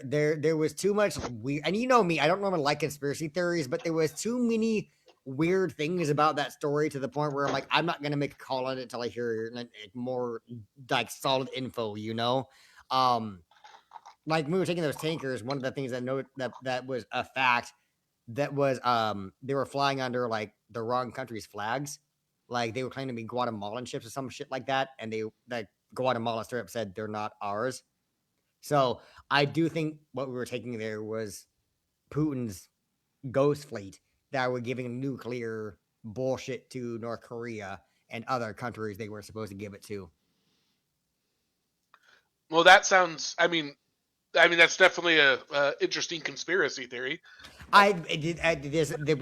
was too much weird. And you know me, I don't normally like conspiracy theories, but there was too many weird things about that story to the point where I'm like, I'm not gonna make a call on it until I hear more like solid info. You know. Like when we were taking those tankers, one of the things that was a fact that was they were flying under like the wrong country's flags. Like they were claiming to be Guatemalan ships or some shit like that, and the Guatemala straight up said they're not ours. So I do think what we were taking there was Putin's ghost fleet that were giving nuclear bullshit to North Korea and other countries they weren't supposed to give it to. Well, that sounds. I mean, that's definitely a interesting conspiracy theory. We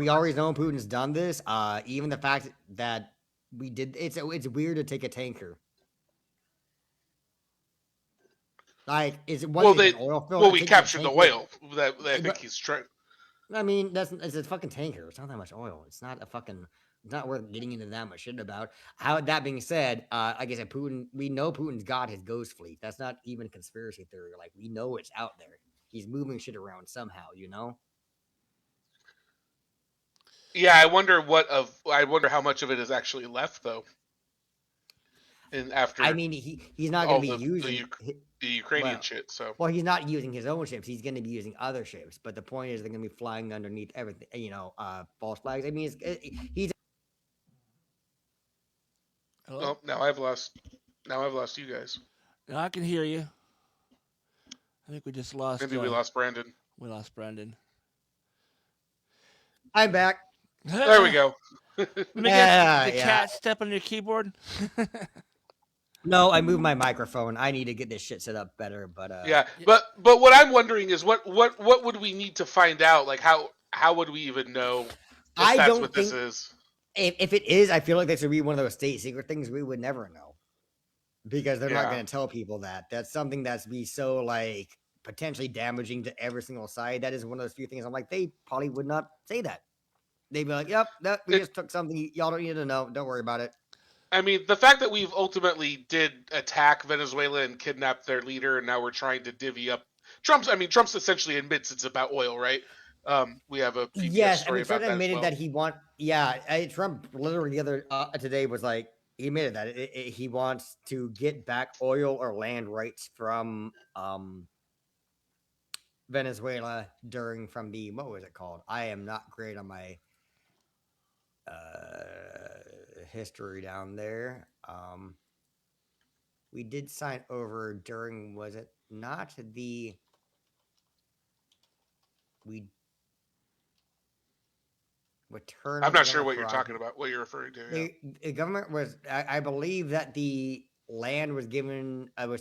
always know Putin's done this. Even the fact that we did, it's weird to take a tanker. Like, is it oil field? Well, we captured the oil. That I think he's trying. I mean, it's a fucking tanker. It's not that much oil. It's not worth getting into that much shit about. That being said, like I said, we know Putin's got his ghost fleet. That's not even a conspiracy theory. Like, we know it's out there. He's moving shit around somehow, you know? Yeah, I wonder how much of it is actually left, though. And after, I mean, he's not going to be using the Ukrainian shit. So, well, he's not using his own ships. He's going to be using other ships. But the point is, they're going to be flying underneath everything. You know, false flags. I mean, he's. Hello? Oh, now I've lost you guys. No, I can hear you. I think we just lost. Maybe we lost Brandon. We lost Brandon. I'm back. There we go. Cat step on your keyboard. No, I moved my microphone. I need to get this shit set up better. But yeah, but what I'm wondering is what would we need to find out? Like how would we even know if that's what this is? If it is, I feel like this would be one of those state secret things we would never know, because they're not going to tell people that. That's something that's be so like potentially damaging to every single side. That is one of those few things I'm like, they probably would not say that. They'd be like, "Yep, we just took something y'all don't need to know. Don't worry about it." I mean, the fact that we've ultimately did attack Venezuela and kidnap their leader, and now we're trying to divvy up Trump's essentially admits it's about oil, right? We have a PBS story about that admitted as well. that he want. Yeah, Trump literally the other today was like, he admitted that he wants to get back oil or land rights from Venezuela from the, what was it called? I am not great on my history down there. We did sign over during, was it not the, return? I'm not sure what you're talking about, what you're referring to. The government was, I believe that the land was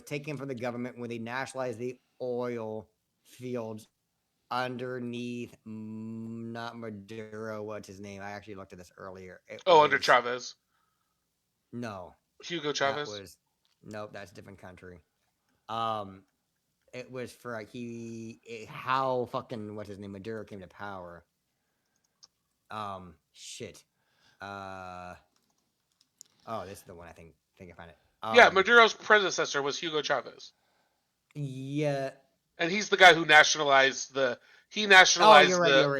taken from the government when they nationalized the oil fields underneath, not Maduro, what's his name? I actually looked at this earlier. Under Chavez. No. Hugo Chavez? Nope, that's a different country. It was for how fucking, what's his name, Maduro came to power. Shit. Oh, this is the one I think I found it. Yeah, Maduro's predecessor was Hugo Chavez. Yeah. And he's the guy who nationalized the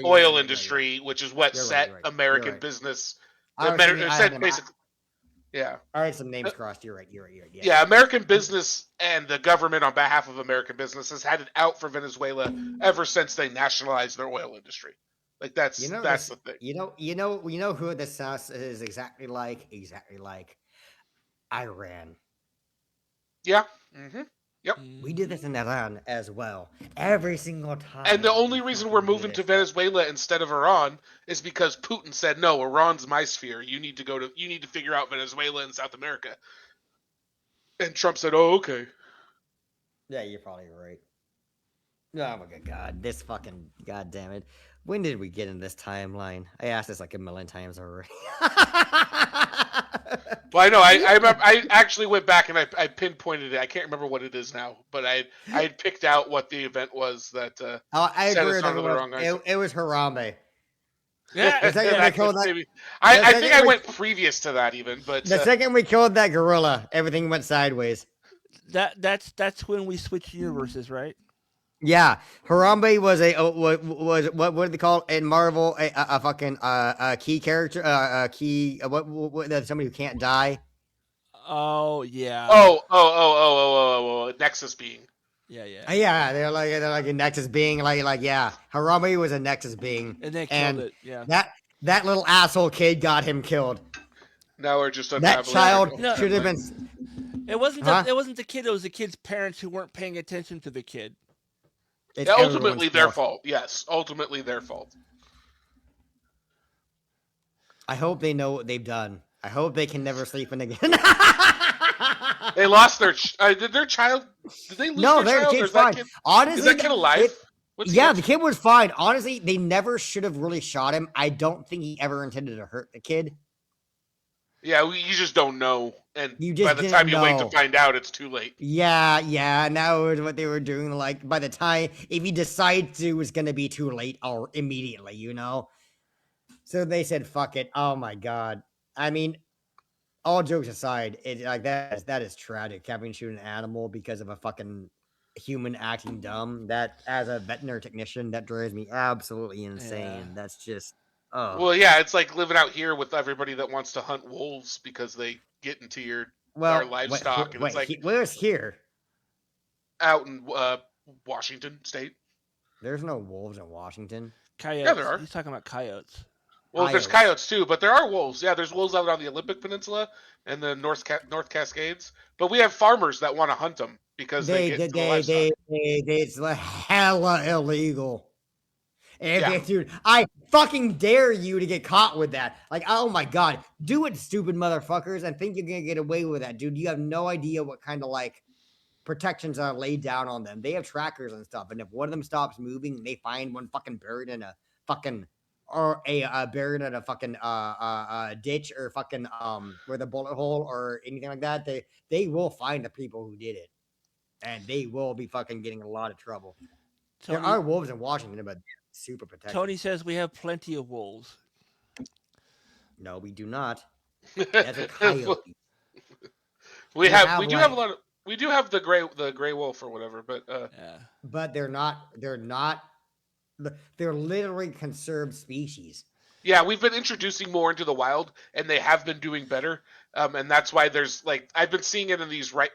oil industry, which is what set American business Basically. Yeah. I had some names crossed. You're right. Yeah, American business and the government on behalf of American business has had it out for Venezuela ever since they nationalized their oil industry. Like that's the thing. You know who this is exactly like? Exactly like Iran. Yeah. Mm-hmm. Yep. We did this in Iran as well. Every single time. And the only reason we're moving to Venezuela instead of Iran is because Putin said, "No, Iran's my sphere. You need to figure out Venezuela and South America." And Trump said, "Oh, okay." Yeah, you're probably right. Oh my god, this fucking goddamn it. When did we get in this timeline? I asked this like a million times already. Well, I know. I actually went back and I pinpointed it. I can't remember what it is now, but I had picked out what the event was that set us onto the wrong answer. It was Harambe. Yeah, I think I went previous to that even, but the second we killed that gorilla, everything went sideways. That's when we switched universes, right? Yeah, Harambe was what did they call it in Marvel? A fucking key character, what somebody who can't die. Oh yeah. Oh, Nexus being. Yeah. They're like a Nexus being, like yeah. Harambe was a Nexus being, and they killed it. Yeah. That little asshole kid got him killed. Now we're just that child should have been. It wasn't. It wasn't the kid. It was the kid's parents who weren't paying attention to the kid. It's ultimately their fault. Yes, ultimately their fault. I hope they know what they've done. I hope they can never sleep in again. They lost their child. Did they lose their child? No, their kid's fine. Honestly, is that kid alive? The kid was fine. Honestly, they never should have really shot him. I don't think he ever intended to hurt the kid. Yeah, you just don't know, and by the time you wait to find out, it's too late. Yeah, and that was what they were doing. Like, by the time, if he decides to, it's going to be too late or immediately, So they said, fuck it. Oh my God. I mean, all jokes aside, that is tragic, having to shoot an animal because of a fucking human acting dumb. That, as a veterinary technician, that drives me absolutely insane. Yeah. That's just... Oh. Well, yeah, it's like living out here with everybody that wants to hunt wolves because they get into our livestock. Where's here? Out in Washington State. There's no wolves in Washington. Coyotes. Yeah, there are. He's talking about coyotes. Well, there's coyotes too, but there are wolves. Yeah, there's wolves out on the Olympic Peninsula and the North Cascades. But we have farmers that want to hunt them because it's hella illegal. Dude, I fucking dare you to get caught with that. Like, oh my God, do it, stupid motherfuckers, and think you're gonna get away with that, dude. You have no idea what kind of protections are laid down on them. They have trackers and stuff, and if one of them stops moving, they find one fucking buried in a fucking buried in a fucking ditch or fucking where the bullet hole or anything like that. They will find the people who did it, and they will be fucking getting a lot of trouble. There are wolves in Washington, but super protected. Tony says we have plenty of wolves. No, we do not. That's a coyote. We do have a lot of. We do have the gray wolf or whatever, but but they're not. They're literally conserved species. Yeah, we've been introducing more into the wild, and they have been doing better. And that's why there's I've been seeing it in these right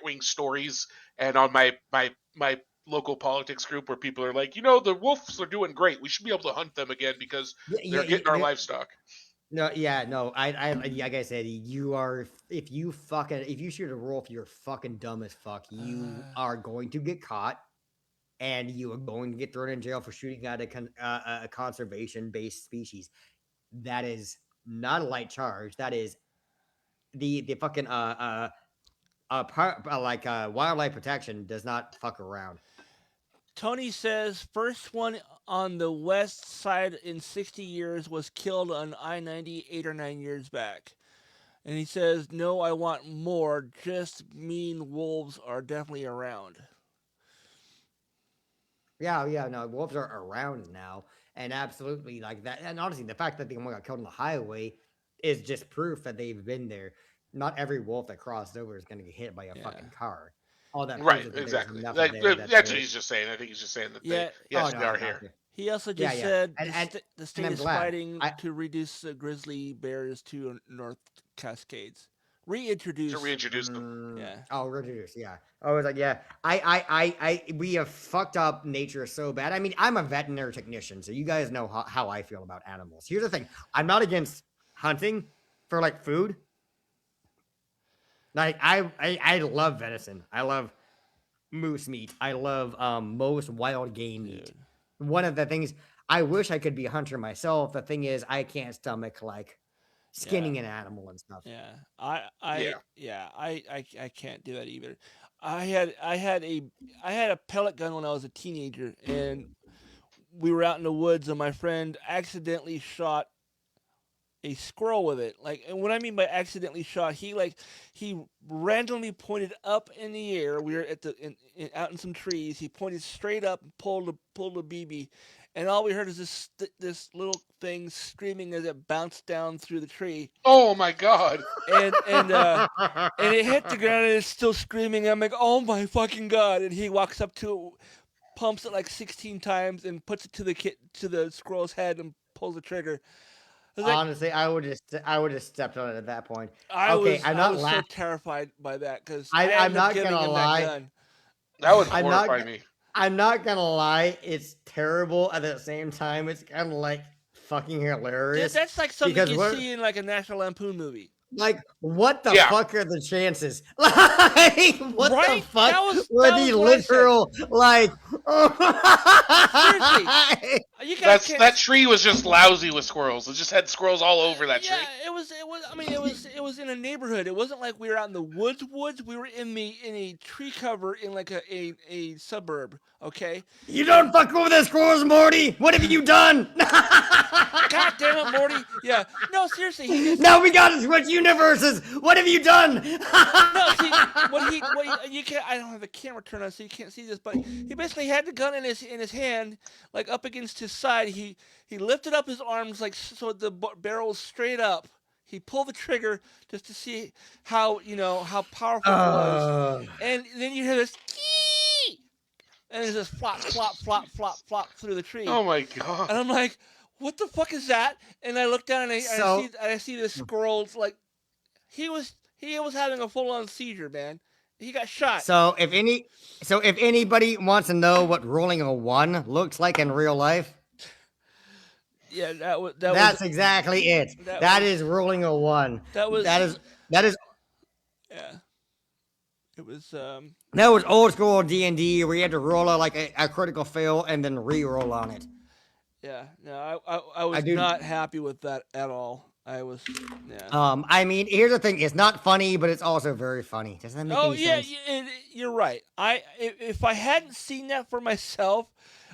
wing stories and on my local politics group where people are like, the wolves are doing great. We should be able to hunt them again because they're getting our livestock. No. I like I said, if you shoot a wolf, you're fucking dumb as fuck. You are going to get caught, and you are going to get thrown in jail for shooting at a conservation-based species. That is not a light charge. That is the fucking wildlife protection does not fuck around. Tony says first one on the west side in 60 years was killed on I-90 8 or 9 years back. And he says, no, I want more. Just mean wolves are definitely around. Yeah, no, wolves are around now. And absolutely like that. And honestly, the fact that the one got killed on the highway is just proof that they've been there. Not every wolf that crossed over is going to get hit by a fucking car. All that right, exactly. That's what he's just saying. I think he's just saying that they are here. He also just said the state is glad. fighting to reduce grizzly bears to North Cascades. Reintroduce them. Yeah. Oh, reintroduce. Yeah. I was like, yeah. We have fucked up nature so bad. I mean, I'm a veterinary technician, so you guys know how I feel about animals. Here's the thing: I'm not against hunting for like food. Like I love venison. I love moose meat. I love most wild game meat. One of the things I wish I could be a hunter myself. The thing is, I can't stomach like skinning an animal and stuff. Yeah, I can't do that either. I had a pellet gun when I was a teenager, and we were out in the woods, and my friend accidentally shot a squirrel with it. Like, and what I mean by accidentally shot, he randomly pointed up in the air. We were out in some trees. He pointed straight up and pulled a BB. And all we heard is this little thing screaming as it bounced down through the tree. Oh my god! And it hit the ground and it's still screaming. I'm like, oh my fucking god! And he walks up to it, pumps it like 16 times, and puts it to the squirrel's head and pulls the trigger. Honestly, I would have stepped on it at that point. I was so terrified by that because I'm not gonna lie. That would horrify me. I'm not gonna lie, it's terrible. At the same time, it's kind of like fucking hilarious. That's like something you see in like a National Lampoon movie. Like, what the fuck are the chances? Like, what the fuck were the literal, like... Seriously. That tree was just lousy with squirrels. It just had squirrels all over that tree. Yeah, it was in a neighborhood. It wasn't like we were out in the woods. We were in a tree cover in like a suburb, okay? You don't fuck over the squirrels, Morty! What have you done? God damn it, Morty! Yeah, no, seriously. Now we gotta switch universes. What have you done? No, see, you can't. I don't have the camera turned on, so you can't see this. But he basically had the gun in his hand, like up against his side. He lifted up his arms like so the barrel was straight up. He pulled the trigger just to see how powerful it was, and then you hear this. And it's just flop, flop, flop, flop, flop through the tree. Oh my god! And I'm like, what the fuck is that? And I look down and I see this squirrel. Like, he was having a full on seizure, man. He got shot. So if anybody wants to know what rolling a 1 looks like in real life, yeah, that's exactly it. That is rolling a 1. That is. Yeah. It was. That was old school D&D where you had to roll a critical fail and then re-roll on it. Yeah, no, I was not happy with that at all. I was, yeah. I mean, here's the thing: it's not funny, but it's also very funny. Does that make any sense? You're right. If I hadn't seen that for myself,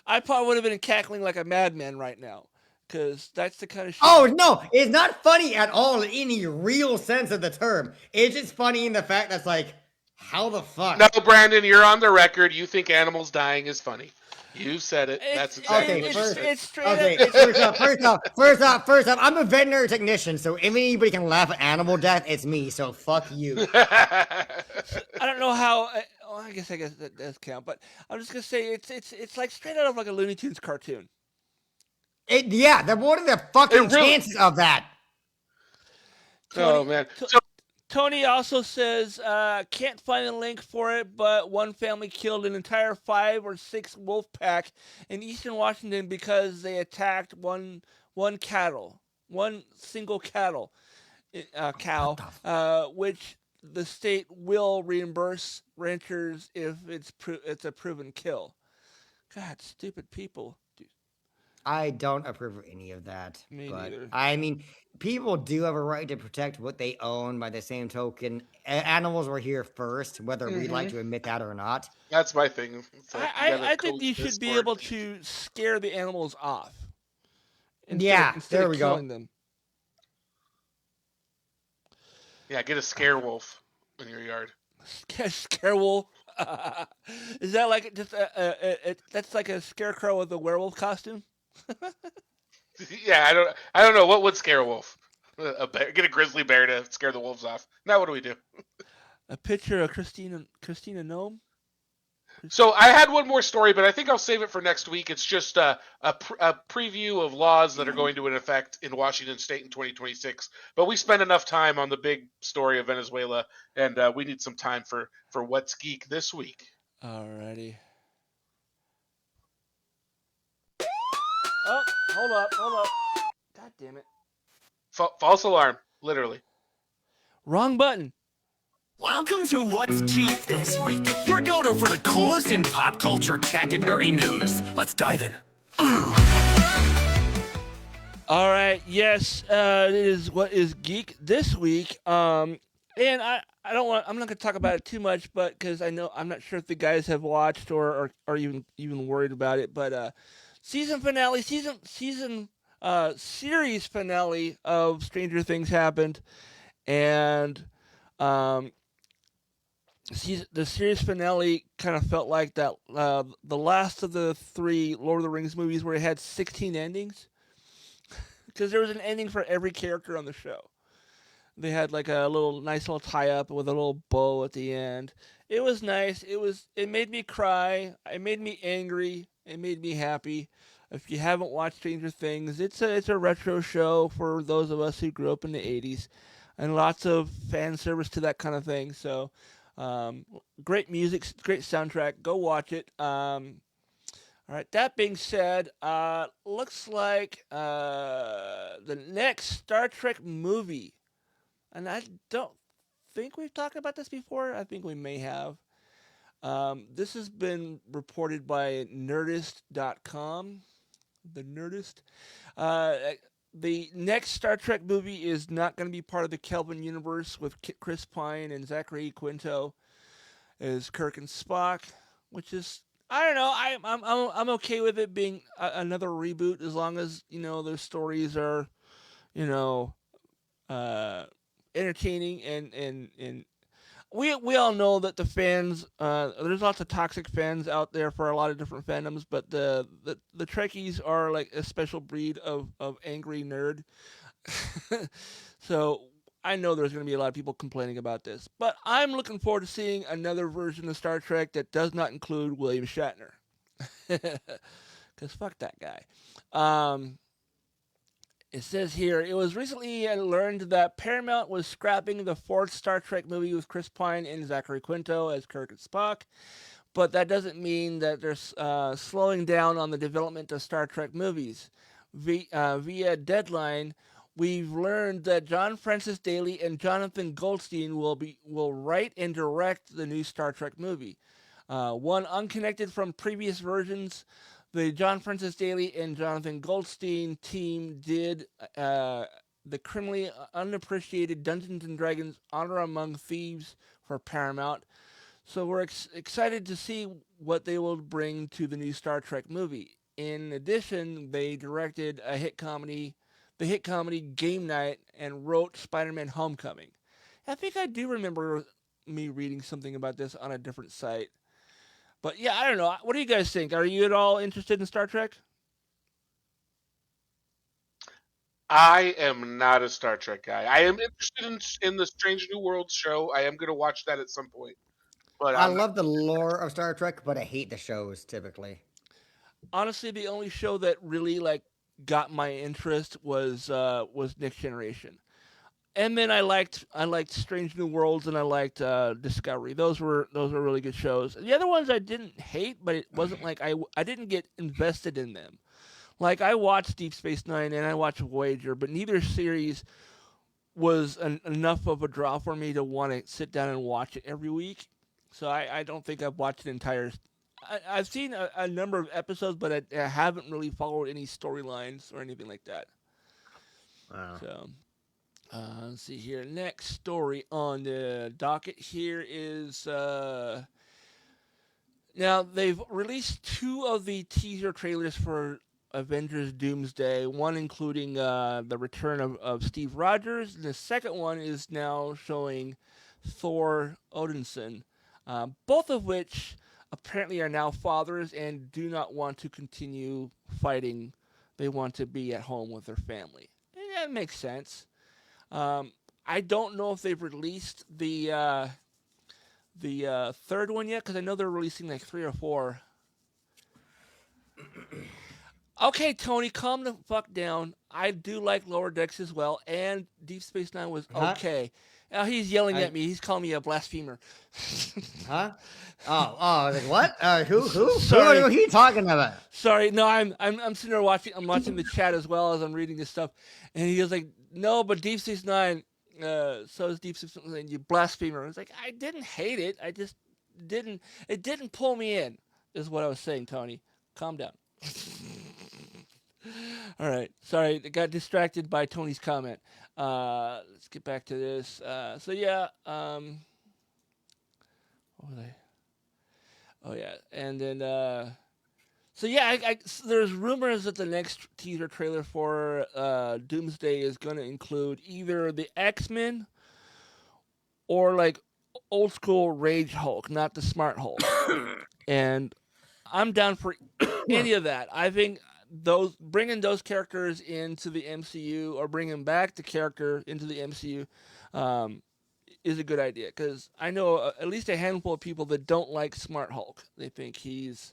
I probably would have been cackling like a madman right now, because that's the kind of shit. Oh no, it's not funny at all in any real sense of the term. It's just funny in the fact that's like, how the fuck? No, Brandon, you're on the record. You think animals dying is funny. You said it. That's exactly what you said. First off, I'm a veterinary technician, so if anybody can laugh at animal death, it's me, so fuck you. I don't know how, I guess that does count, but I'm just going to say it's like straight out of like a Looney Tunes cartoon. What are the fucking chances of that? Oh, man. Tony also says, can't find a link for it, but one family killed an entire 5 or 6 wolf pack in eastern Washington because they attacked one single cow, which the state will reimburse ranchers if it's a proven kill. God, stupid people. I don't approve of any of that. Me neither. I mean, people do have a right to protect what they own. By the same token, animals were here first, whether we'd like to admit that or not. That's my thing. Like, I think you should be able to scare the animals off. Instead of killing them. Yeah, get a scare wolf in your yard. Scare wolf? Is that like just that's like a scarecrow with a werewolf costume? Yeah, I don't know. What would scare a wolf? A bear, get a grizzly bear to scare the wolves off. Now what do we do? A picture of Christina Gnome? So I had one more story, but I think I'll save it for next week. It's just a preview of laws that are going to in effect in Washington State in 2026. But we spent enough time on the big story of Venezuela, and we need some time for What's Geek this week. Alrighty. Oh, hold up. God damn it. False alarm, literally. Wrong button. Welcome to What's Geek this week. We're going over the coolest in pop culture, tech, and nerdy news. Let's dive in. All right, yes, it is What is Geek this week. And I'm not going to talk about it too much, but because I'm not sure if the guys have watched or are even worried about it. But series finale of Stranger Things happened, and the series finale kind of felt like that the last of the 3 Lord of the Rings movies where it had 16 endings, because there was an ending for every character on the show. They had like a nice little tie-up with a little bow at the end. It was nice. It made me cry. It made me angry. It made me happy. If you haven't watched Stranger Things, it's a retro show for those of us who grew up in the 80s, and lots of fan service to that kind of thing. So, great music, great soundtrack. Go watch it. All right. That being said, looks like the next Star Trek movie, and I don't think we've talked about this before. I think we may have. This has been reported by Nerdist.com. The Nerdist. The next Star Trek movie is not going to be part of the Kelvin universe with Chris Pine and Zachary Quinto as Kirk and Spock, which is, I don't know. I'm okay with it being another reboot as long as the stories are entertaining and we all know that the fans, there's lots of toxic fans out there for a lot of different fandoms, but the Trekkies are like a special breed of angry nerd. So I know there's going to be a lot of people complaining about this, but I'm looking forward to seeing another version of Star Trek that does not include William Shatner. Because fuck that guy. It says here, it was recently learned that Paramount was scrapping the 4th Star Trek movie with Chris Pine and Zachary Quinto as Kirk and Spock, but that doesn't mean that they're slowing down on the development of Star Trek movies. Via Deadline, we've learned that John Francis Daly and Jonathan Goldstein will write and direct the new Star Trek movie. One unconnected from previous versions. The John Francis Daly and Jonathan Goldstein team did the criminally unappreciated Dungeons & Dragons Honor Among Thieves for Paramount. So we're excited to see what they will bring to the new Star Trek movie. In addition, they directed the hit comedy Game Night and wrote Spider-Man Homecoming. I think I do remember me reading something about this on a different site. But yeah, I don't know. What do you guys think? Are you at all interested in Star Trek? I am not a Star Trek guy. I am interested in the Strange New Worlds show. I am going to watch that at some point. But I love the lore of Star Trek, but I hate the shows typically. Honestly, the only show that really got my interest was Next Generation. And then I liked Strange New Worlds and I liked Discovery. Those were really good shows. The other ones I didn't hate, but it wasn't like I didn't get invested in them. Like I watched Deep Space Nine and I watched Voyager, but neither series was enough of a draw for me to want to sit down and watch it every week. So I don't think I've watched an entire. I've seen a number of episodes, but I haven't really followed any storylines or anything like that. Wow. So. Let's see here. Next story on the docket here is now they've released 2 of the teaser trailers for Avengers Doomsday, one including the return of Steve Rogers, and the second one is now showing Thor Odinson, both of which apparently are now fathers and do not want to continue fighting. They want to be at home with their family. And that makes sense. I don't know if they've released the the third one yet, because I know they're releasing like 3 or 4. Okay, Tony, calm the fuck down. I do like Lower Decks as well, and Deep Space Nine was okay. Now he's yelling at me. He's calling me a blasphemer. Huh? Like what? Who? Sorry. Who are you talking about? Sorry, no, I'm sitting there watching. I'm watching the chat as well as I'm reading this stuff, and he was like, "No, but Deep Space Nine, so is Deep Space Nine. You blasphemer." I was like, "I didn't hate it. I just didn't. It didn't pull me in." Is what I was saying, Tony. Calm down. All right. Sorry, I got distracted by Tony's comment. Let's get back to this. So yeah. What were they? Oh yeah, and then so yeah, there's rumors that the next teaser trailer for Doomsday is going to include either the X-Men or like old school Rage Hulk, not the Smart Hulk. And I'm down for any of that. I think bringing those characters into the MCU or bringing back the character into the MCU is a good idea, because I know at least a handful of people that don't like Smart Hulk. They think he's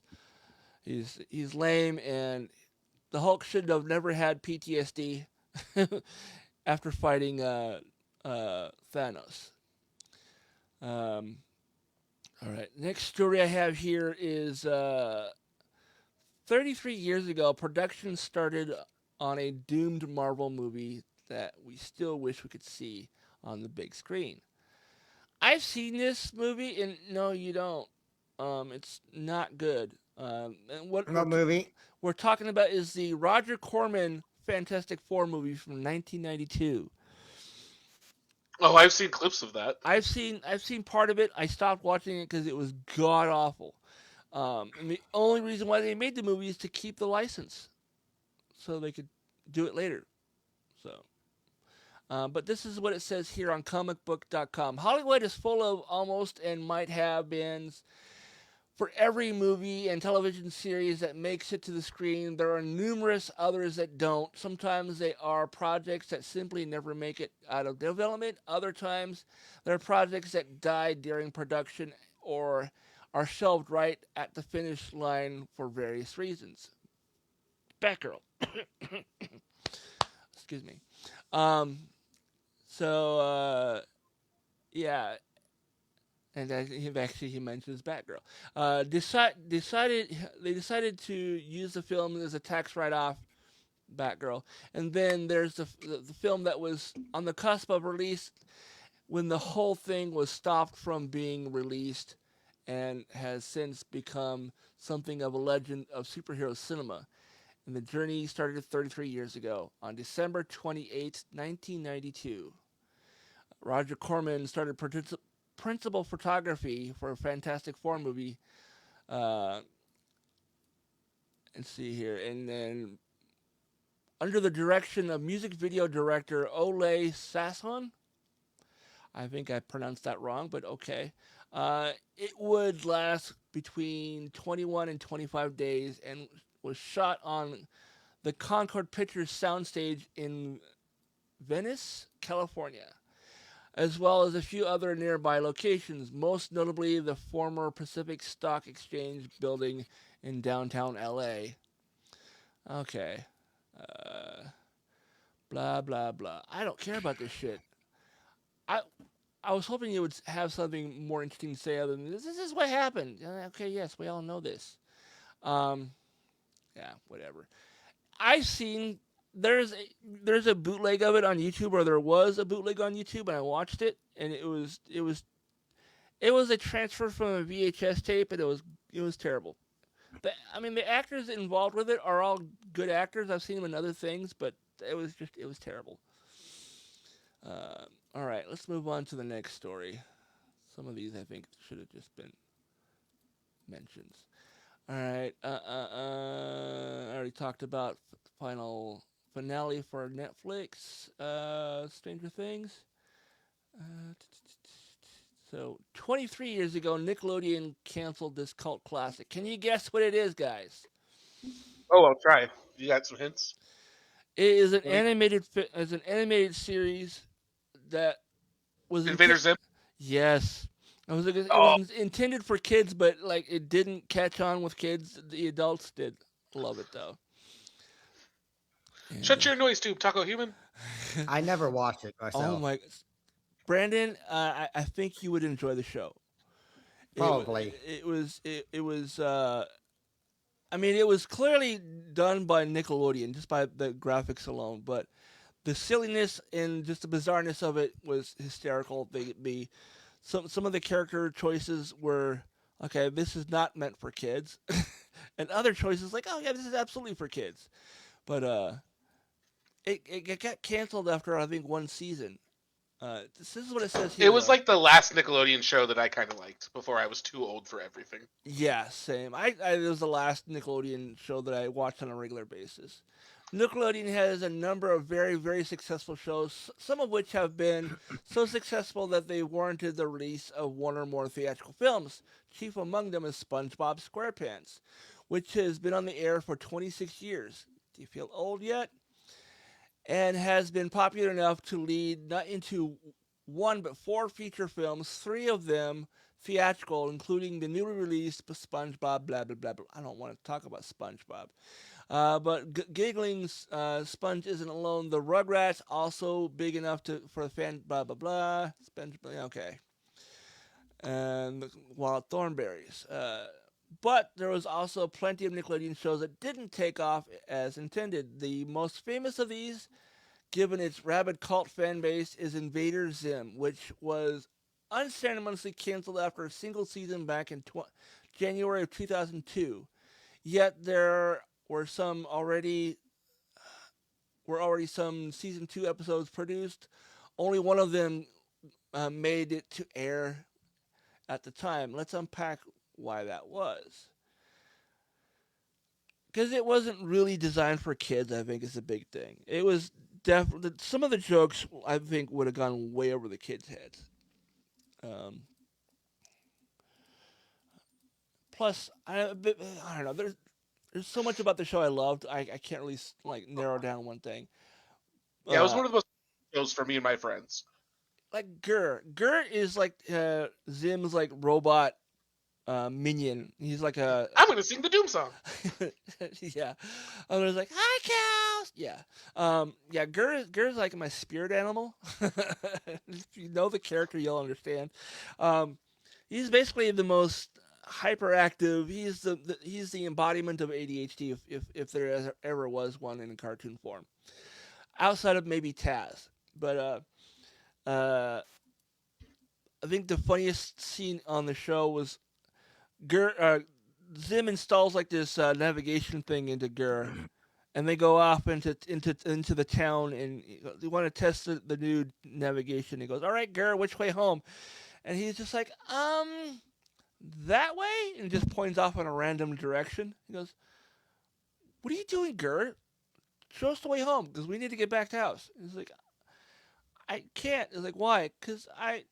lame, and the Hulk should have never had PTSD after fighting Thanos. All right, next story I have here is 33 years ago, production started on a doomed Marvel movie that we still wish we could see on the big screen. I've seen this movie, and no, you don't. It's not good. And what movie we're talking about is the Roger Corman Fantastic Four movie from 1992. Oh, I've seen clips of that. I've seen part of it. I stopped watching it because it was god awful. And the only reason why they made the movie is to keep the license, so they could do it later. So. But this is what it says here on comicbook.com. Hollywood is full of almost and might have beens. For every movie and television series that makes it to the screen, there are numerous others that don't. Sometimes they are projects that simply never make it out of development. Other times, there are projects that die during production or are shelved right at the finish line for various reasons. Batgirl. Excuse me. So, yeah, and he mentions Batgirl. They decided to use the film as a tax write-off, Batgirl, and then there's the film that was on the cusp of release when the whole thing was stopped from being released, and has since become something of a legend of superhero cinema. And the journey started 33 years ago on December 28, 1992. Roger Corman started principal photography for a Fantastic Four movie. Let's see here. And then under the direction of music video director Ole Sasson. I think I pronounced that wrong, but okay. It would last between 21 and 25 days and was shot on the Concord Pictures soundstage in Venice, California, as well as a few other nearby locations, most notably the former Pacific Stock Exchange building in downtown LA. Okay. Blah, blah, blah. I don't care about this shit. I was hoping you would have something more interesting to say other than this. This is what happened. Okay, yes, we all know this. Yeah, whatever. I've seen there's a bootleg of it on YouTube, or there was a bootleg on YouTube, and I watched it, and it was a transfer from a VHS tape, and it was terrible. The actors involved with it are all good actors. I've seen them in other things, but it was terrible. All right, let's move on to the next story. Some of these I think should have just been mentions. All right, I already talked about finale for Netflix, Stranger Things. So 23 years ago, Nickelodeon canceled this cult classic. Can you guess what it is, guys? Oh, I'll try. You got some hints? It is an animated series that was Invader Zim. Yes, It was intended for kids, but like it didn't catch on with kids. The adults did love it though. And, Shut your noise tube, Taco Human. I never watched it myself. Oh my, Brandon, I think you would enjoy the show. Probably. It was. I mean, it was clearly done by Nickelodeon just by the graphics alone, but the silliness and just the bizarreness of it was hysterical. Some of the character choices were, okay, this is not meant for kids, and other choices like, oh yeah, this is absolutely for kids, but it got canceled after I think one season. This is what it says here. It was like the last Nickelodeon show that I kind of liked before I was too old for everything. Yeah, same. It was the last Nickelodeon show that I watched on a regular basis. Nickelodeon has a number of very, very successful shows, some of which have been so successful that they warranted the release of one or more theatrical films. Chief among them is SpongeBob SquarePants, which has been on the air for 26 years. Do you feel old yet? And has been popular enough to lead not into one but 4 feature films, 3 of them theatrical, including the newly released SpongeBob blah blah blah. I don't want to talk about SpongeBob. But giggling Sponge isn't alone. The Rugrats also big enough for the fan blah blah blah. SpongeBob, okay. And the Wild Thornberries. But there was also plenty of Nickelodeon shows that didn't take off as intended. The most famous of these, given its rabid cult fan base, is Invader Zim, which was unceremoniously canceled after a single season back in January of 2002. Yet there were already some season 2 episodes produced. Only one of them made it to air at the time. Let's unpack why that was. Because it wasn't really designed for kids, I think, is a big thing. It was definitely, some of the jokes, I think, would have gone way over the kids' heads. Plus, I don't know, there's so much about the show I loved, I can't really, like, narrow down one thing. Yeah, it was one of the most shows for me and my friends. Like, Gur is, like, Zim's, like, robot minion. He's like a... I'm going to sing the Doom song. Yeah. And there's like, hi, cows! Yeah. Yeah, Gur's like my spirit animal. If you know the character, you'll understand. He's basically the most hyperactive. He's the embodiment of ADHD if there ever was one in a cartoon form. Outside of maybe Taz. But I think the funniest scene on the show was Zim installs like this navigation thing into Gur, and they go off into the town, and they want to test the new navigation. He goes, "All right, Gur, which way home?" And he's just like, that way, and just points off in a random direction. He goes, "What are you doing, Gur? Show us the way home, because we need to get back to house." And he's like, "I can't." He's like, "Why?" "Because I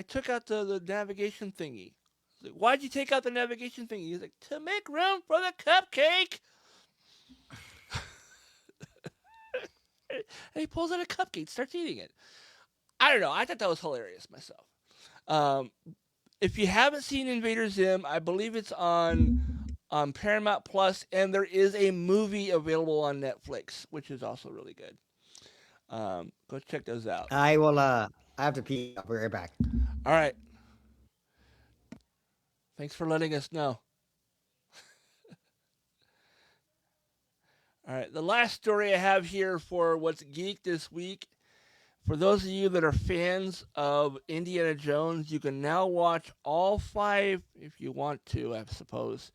took out the navigation thingy." Like, "Why'd you take out the navigation thingy?" He's like, "To make room for the cupcake." And he pulls out a cupcake, starts eating it. I don't know. I thought that was hilarious myself. If you haven't seen Invader Zim, I believe it's on Paramount Plus, and there is a movie available on Netflix, which is also really good. Go check those out. I will. I have to pee. I'll be right back. All right. Thanks for letting us know. All right, the last story I have here for What's Geek this week. For those of you that are fans of Indiana Jones, you can now watch all 5, if you want to, I suppose,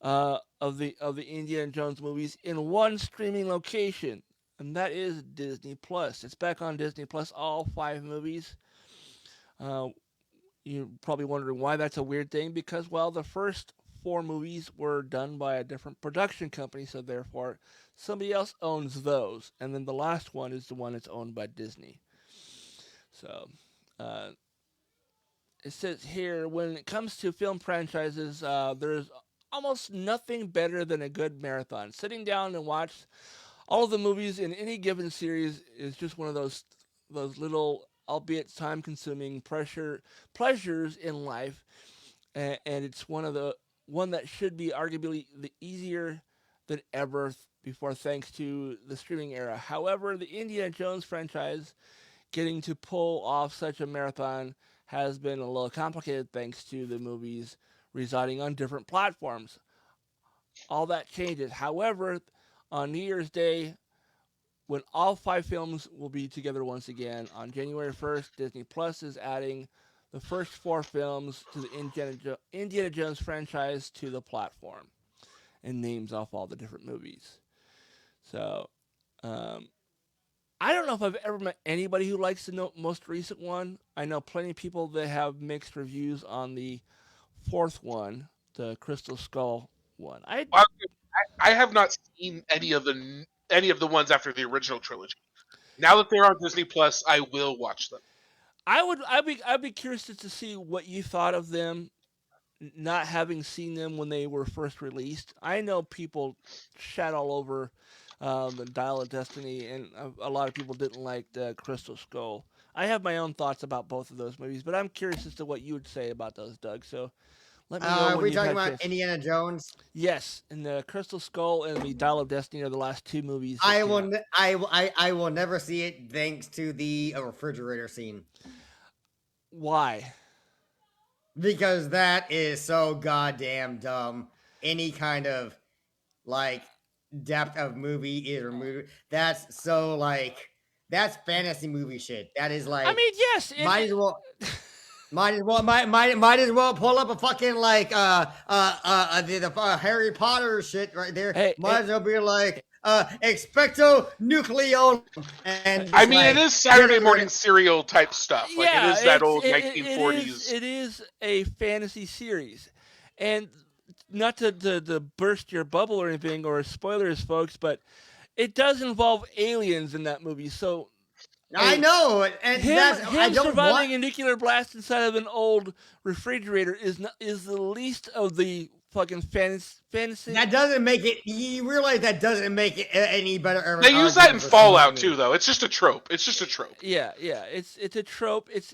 of the Indiana Jones movies in one streaming location, and that is Disney Plus. It's back on Disney Plus, all 5 movies. You're probably wondering why that's a weird thing, because, well, the first 4 movies were done by a different production company, so therefore somebody else owns those. And then the last one is the one that's owned by Disney. So, it says here, when it comes to film franchises, there's almost nothing better than a good marathon. Sitting down and watch all of the movies in any given series is just one of those little albeit time-consuming pleasures in life, and it's one that should be arguably the easier than ever before, thanks to the streaming era. However, the Indiana Jones franchise getting to pull off such a marathon has been a little complicated thanks to the movies residing on different platforms. All that changes. However, on New Year's Day, when all 5 films will be together once again, on January 1st, Disney Plus is adding the first 4 films to the Indiana Jones franchise to the platform, and names off all the different movies. So, I don't know if I've ever met anybody who likes the most recent one. I know plenty of people that have mixed reviews on the 4th one, the Crystal Skull one. I have not seen any of the ones after the original trilogy. Now that they're on Disney Plus, I will watch them. I'd be curious to see what you thought of them, not having seen them when they were first released. I know people shat all over the Dial of Destiny, and a lot of people didn't like the Crystal Skull. I have my own thoughts about both of those movies, but I'm curious as to what you would say about those, Doug. So let me know. Are we talking about Indiana Jones? Yes, and the Crystal Skull and the Dial of Destiny are the last 2 movies. I will never see it thanks to the refrigerator scene. Why? Because that is so goddamn dumb. Any kind of depth of movie is removed. That's so that's fantasy movie shit. That is I mean, yes. Might as well pull up a fucking the Harry Potter shit right there. Might as well be expecto nucleolum. And I mean, it is Saturday morning serial type stuff. Yeah, it is that old 1940s. It is a fantasy series, and not to burst your bubble or anything or spoilers, folks, but it does involve aliens in that movie. So I know, and him surviving a nuclear blast inside of an old refrigerator is the least of the fucking fantasy. That doesn't make it. You realize that doesn't make it any better. They use that in Fallout too, though. It's just a trope. Yeah. It's a trope. It's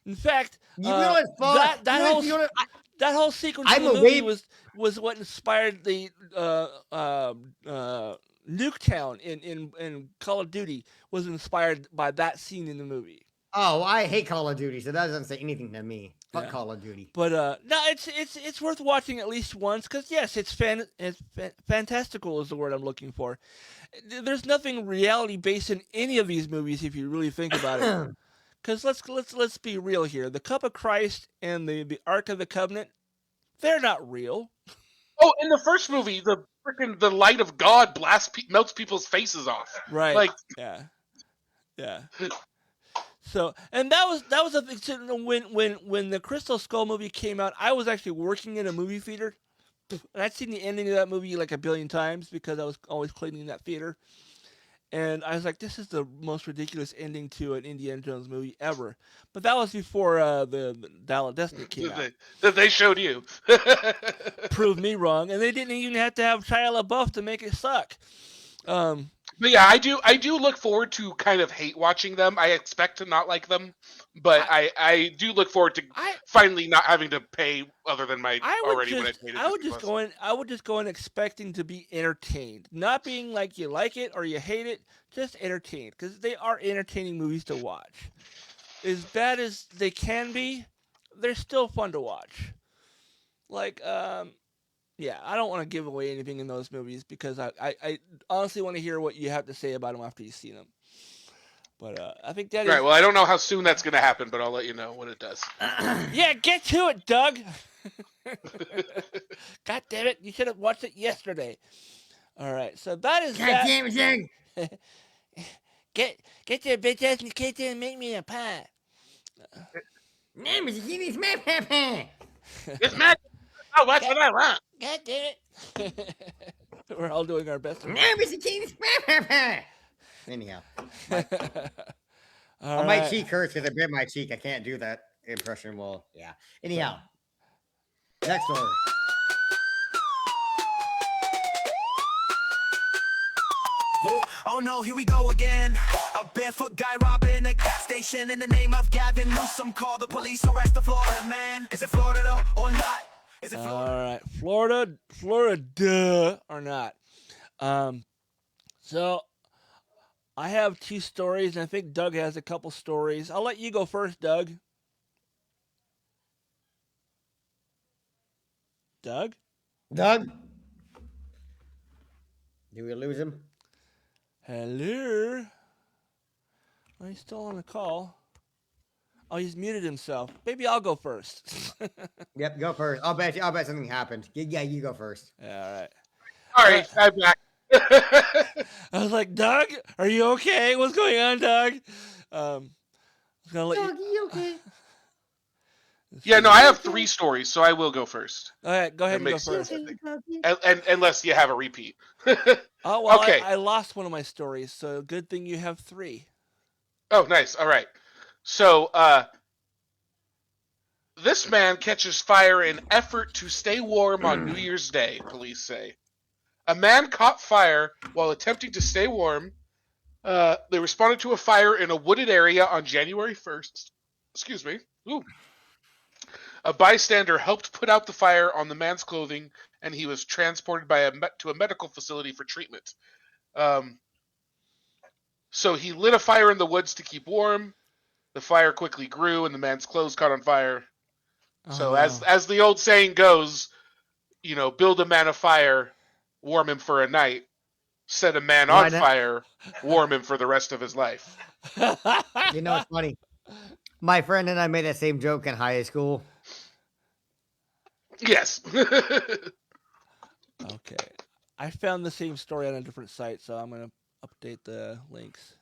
in fact. You realize Fallout that whole sequence of the movie was what inspired the Nuketown in Call of Duty was inspired by that scene in the movie. Oh, I hate Call of Duty, so that doesn't say anything to me. Fuck Call of Duty. But no, it's worth watching at least once because yes, it's fantastical is the word I'm looking for. There's nothing reality based in any of these movies if you really think about it. Because let's be real here. The Cup of Christ and the Ark of the Covenant, they're not real. Oh, in the first movie, the light of God melts people's faces off. Right. Yeah. So, and that was a thing. When the Crystal Skull movie came out, I was actually working in a movie theater, and I'd seen the ending of that movie like a billion times because I was always cleaning that theater. And I was like, this is the most ridiculous ending to an Indiana Jones movie ever. But that was before the Dial of Destiny came out. That they showed you. Proved me wrong. And they didn't even have to have Shia LaBeouf to make it suck. But yeah, I do look forward to kind of hate watching them. I expect to not like them, but I do look forward to finally not having to pay other than my I would just go in expecting to be entertained, not being like you like it or you hate it, just entertained because they are entertaining movies to watch. As bad as they can be, they're still fun to watch. Yeah, I don't want to give away anything in those movies because I honestly want to hear what you have to say about them after you've seen them. But I think that right. Well, I don't know how soon that's going to happen, but I'll let you know when it does. Yeah, get to it, Doug. God damn it! You should have watched it yesterday. All right, so that is God damn it, Doug. Get your bitch ass in the kitchen and make me a pie. Name is Guinness pie. It's Mac. Oh, what's what I want? God damn it. We're all doing our best. Anyhow. My cheek hurts because I bit my cheek. I can't do that impression well. Yeah. Anyhow. Next story. Oh no, here we go again. A barefoot guy robbing a gas station in the name of Gavin Newsom. Call the police, arrest the Florida man. Is it Florida or not? Is it Florida? All right, Floriduh or not. So I have 2 stories, and I think Doug has a couple stories. I'll let you go first, Doug. Doug? Doug? Did we lose him? Hello? Oh, he's still on the call. Oh, he's muted himself. Maybe I'll go first. Yep, go first. I'll bet something happened. Yeah, you go first. Yeah, all right. All right, I'm back. I was like, Doug, are you okay? What's going on, Doug? I was gonna let Doug, you okay? Yeah, no, I have 3 stories, so I will go first. All right, go ahead and go makes first. sense. And unless you have a repeat. Oh, well, Okay. I lost one of my stories, so good thing you have 3. Oh, nice. All right. So, this man catches fire in effort to stay warm on New Year's Day, police say. A man caught fire while attempting to stay warm. They responded to a fire in a wooded area on January 1st. Excuse me. Ooh. A bystander helped put out the fire on the man's clothing, and he was transported to a medical facility for treatment. So he lit a fire in the woods to keep warm. The fire quickly grew, and the man's clothes caught on fire. So as the old saying goes, build a man a fire, warm him for a night. Set a man on fire, warm him for the rest of his life. You know, it's funny. My friend and I made that same joke in high school. Yes. Okay. I found the same story on a different site, so I'm going to update the links.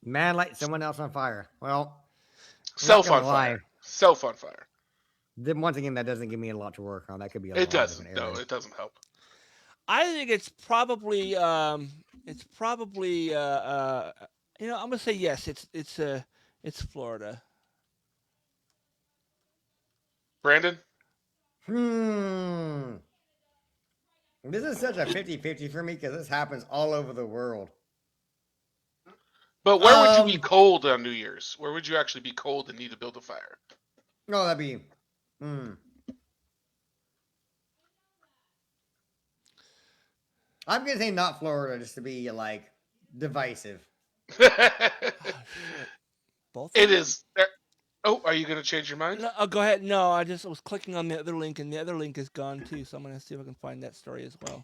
Man light someone else on fire. Well, Self on fire. Self on fire. Then once again, that doesn't give me a lot to work on. That could be It doesn't. No, it doesn't help. I think it's probably I'm gonna say yes. It's Florida. Brandon? This is such a 50-50 for me because this happens all over the world. But where would you be cold on New Year's? Where would you actually be cold and need to build a fire? No, that'd be. I'm gonna say not Florida, just to be like divisive. Both. It is. Oh, are you gonna change your mind? No, go ahead. No, I was clicking on the other link, and the other link is gone too. So I'm gonna see if I can find that story as well.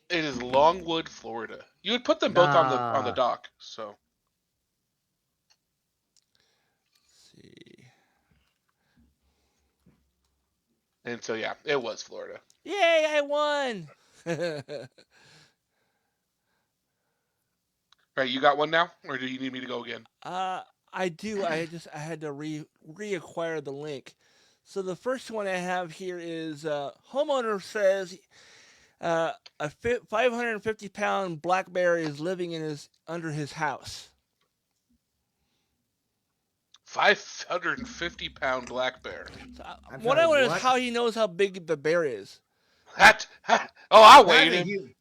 It is Longwood, Florida. You would put them both on the dock. So. Let's see. And so yeah, it was Florida. Yay! I won. All right, you got one now, or do you need me to go again? I do. I had to reacquire the link. So the first one I have here is homeowner says a 550-pound black bear is living under his house. 550-pound black bear. So what I wonder is how he knows how big the bear is. I'll weigh him.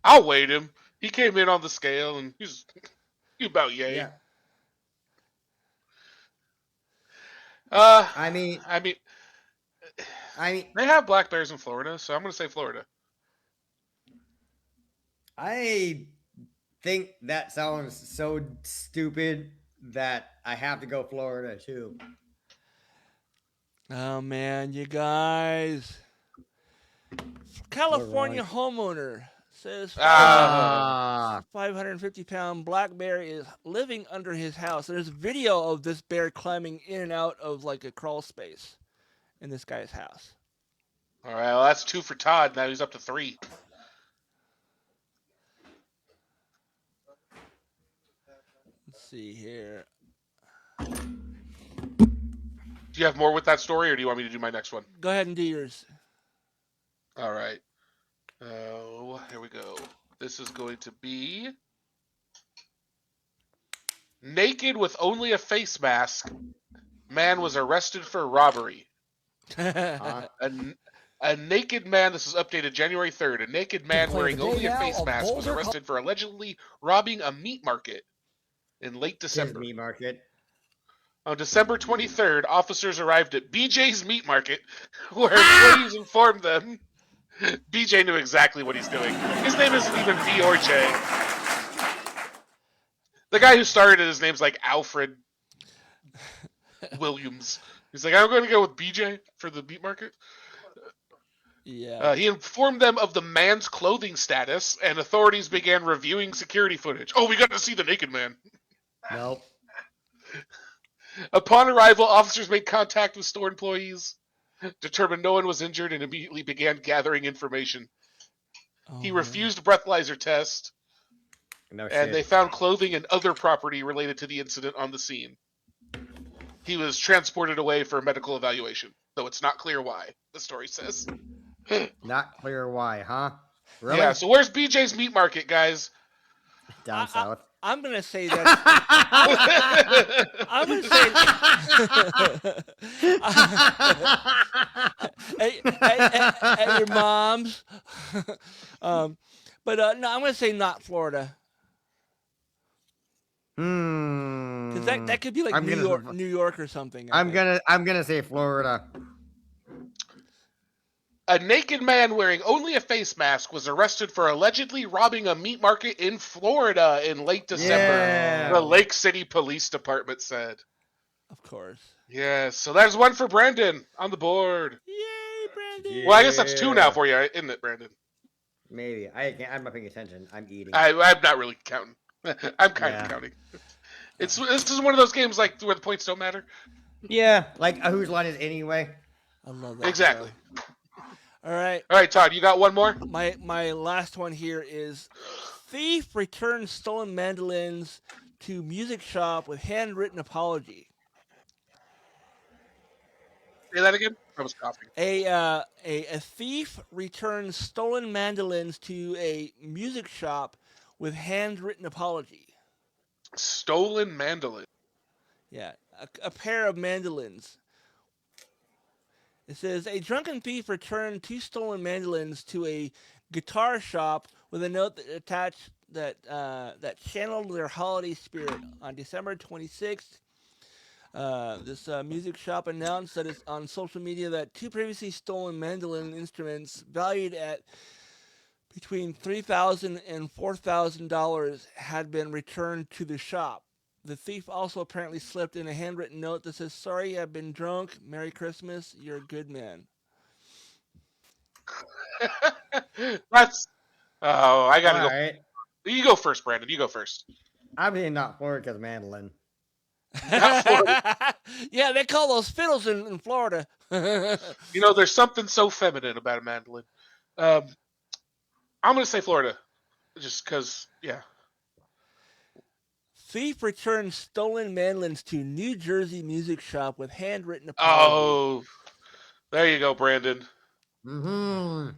I'll weigh him. He came in on the scale and he's about yay. Yeah. I mean, they have black bears in Florida, so I'm going to say Florida. I think that sounds so stupid that I have to go Florida too. Oh man, you guys! California homeowner says 550-pound black bear is living under his house. There's video of this bear climbing in and out of like a crawl space in this guy's house. All right, well, that's 2 for Todd. Now he's up to 3. Let's see here. Do you have more with that story, or do you want me to do my next one? Go ahead and do yours. All right. Here we go. This is going to be naked with only a face mask. Man was arrested for robbery. A A naked man, this is updated January 3rd, a naked man wearing only a face mask was arrested for allegedly robbing a meat market in late December. Meat market. On December 23rd, officers arrived at BJ's Meat Market, where employees informed them BJ knew exactly what he's doing. His name isn't even B or J. The guy who started it, his name's like Alfred Williams. He's like, I'm going to go with BJ for the meat market. Yeah. He informed them of the man's clothing status, and authorities began reviewing security footage. Oh, we got to see the naked man. Nope. Upon arrival, officers made contact with store employees, determined no one was injured, and immediately began gathering information. He refused a breathalyzer test, and they found clothing and other property related to the incident on the scene. He was transported away for medical evaluation, though it's not clear why, the story says. Not clear why, huh? Really? Yeah, so where's BJ's Meat Market, guys? Down south. I'm gonna say that. I'm gonna say at your mom's. But no, I'm gonna say not Florida. Because that could be like New York or something. I'm gonna say Florida. A naked man wearing only a face mask was arrested for allegedly robbing a meat market in Florida in late December. Yeah. The Lake City Police Department said. Of course. Yeah, so there's one for Brandon on the board. Yay, Brandon! Yeah. Well, I guess that's two now for you, isn't it, Brandon? Maybe. I'm not paying attention. I'm eating. I'm not really counting. I'm kind of counting. This is one of those games like where the points don't matter. Yeah, like whose line is anyway? I love that. Exactly. All right, Todd, you got one more? My last one here is thief returns stolen mandolins to music shop with handwritten apology. Say that again? I was coughing. A thief returns stolen mandolins to a music shop with handwritten apology. Stolen mandolin. Yeah, a pair of mandolins. It says, a drunken thief returned 2 stolen mandolins to a guitar shop with a note that attached that channeled their holiday spirit. On December 26th, this music shop announced that it's on social media that 2 previously stolen mandolin instruments valued at between $3,000 and $4,000 had been returned to the shop. The thief also apparently slipped in a handwritten note that says, sorry, I've been drunk. Merry Christmas. You're a good man. That's... Oh, I gotta go. Right. You go first, Brandon. You go first. I'm being not Florida because mandolin. Not Florida. Yeah, they call those fiddles in Florida. You know, there's something so feminine about a mandolin. I'm going to say Florida. Just because, yeah. Thief returns stolen mandolins to New Jersey music shop with handwritten apology. Oh, there you go, Brandon. Mm-hmm.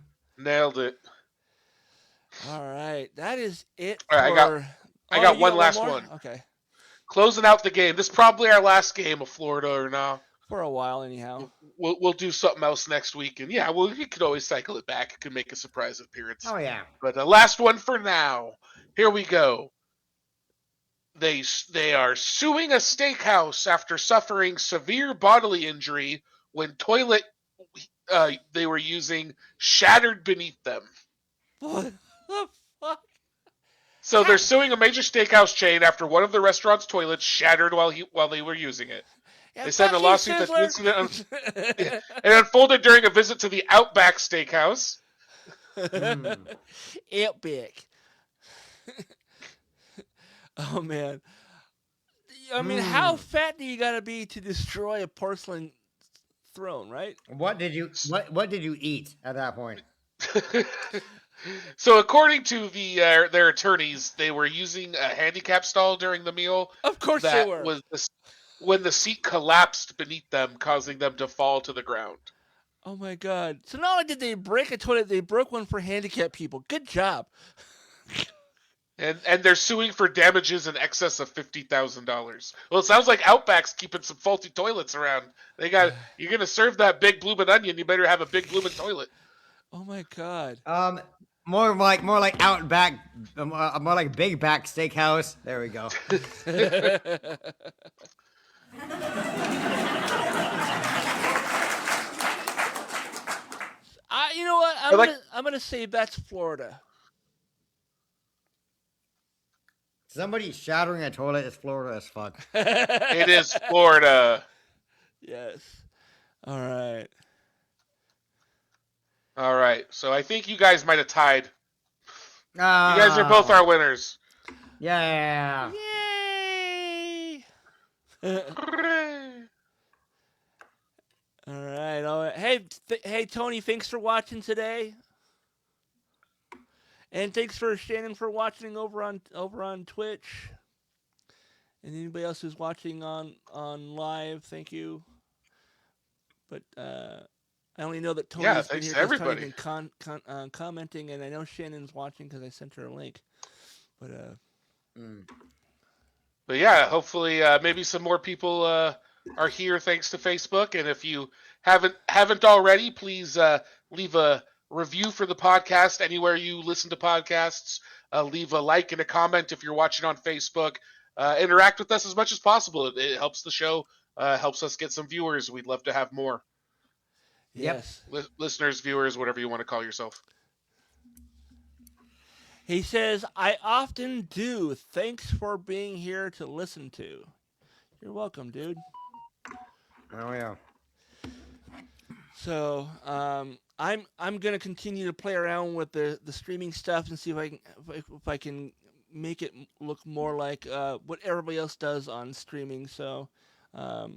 Nailed it. All right, that is it. All right, I got one last one. Okay. Closing out the game. This is probably our last game of Florida or now. For a while, anyhow. We'll do something else next week, and yeah, you could always cycle it back. It could make a surprise appearance. Oh yeah. But the last one for now. Here we go. They are suing a steakhouse after suffering severe bodily injury when toilet they were using shattered beneath them. What the fuck? So they're suing a major steakhouse chain after one of the restaurant's toilets shattered while they were using it. Yeah, they said in a lawsuit that the incident it unfolded during a visit to the Outback Steakhouse. Outback. Oh man. I mean, how fat do you gotta be to destroy a porcelain throne, right? What did you eat at that point? So according to their attorneys, they were using a handicap stall during the meal. Of course they were. When the seat collapsed beneath them, causing them to fall to the ground. Oh my god. So not only did they break a toilet, they broke one for handicapped people. Good job. And they're suing for damages in excess of $50,000. Well, it sounds like Outback's keeping some faulty toilets around. You're gonna serve that big bloomin' onion. You better have a big bloomin' toilet. Oh my God. More like Outback, more like Big Back Steakhouse. There we go. You know what? I'm gonna say that's Florida. Somebody showering a toilet is Florida as fuck. It is Florida. Yes. All right. All right. So I think you guys might have tied. You guys are both our winners. Yeah. Yay! All right. Hey, Tony. Thanks for watching today. And thanks for Shannon for watching over on Twitch. And anybody else who's watching on live, thank you. But I only know that Tony's been thanks here to everybody. Tony's been commenting, and I know Shannon's watching because I sent her a link. But yeah, hopefully maybe some more people are here thanks to Facebook. And if you haven't already, please leave a review for the podcast anywhere you listen to podcasts. Leave a like and a comment if you're watching on Facebook. Interact with us as much as possible. It helps the show, helps us get some viewers. We'd love to have more. yes. Listeners, viewers, whatever you want to call yourself. He says, I often do. Thanks for being here to listen to. You're welcome, dude. Oh yeah. So, I'm gonna continue to play around with the streaming stuff and see if I can make it look more like what everybody else does on streaming. So, I'll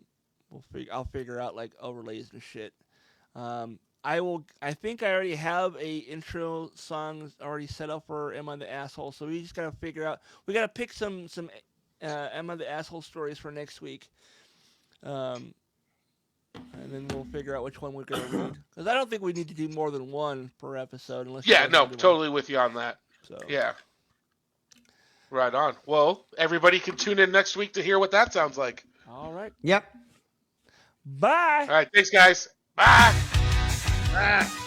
figure out like overlays and shit. I think I already have a intro song already set up for Am I the Asshole? So we just gotta figure out. We gotta pick some Am I the Asshole stories for next week. And then we'll figure out which one we're going to read. Because I don't think we need to do more than one per episode. Totally with you on that. So. Yeah. Right on. Well, everybody can tune in next week to hear what that sounds like. All right. Yep. Bye. All right. Thanks, guys. Bye. Ah.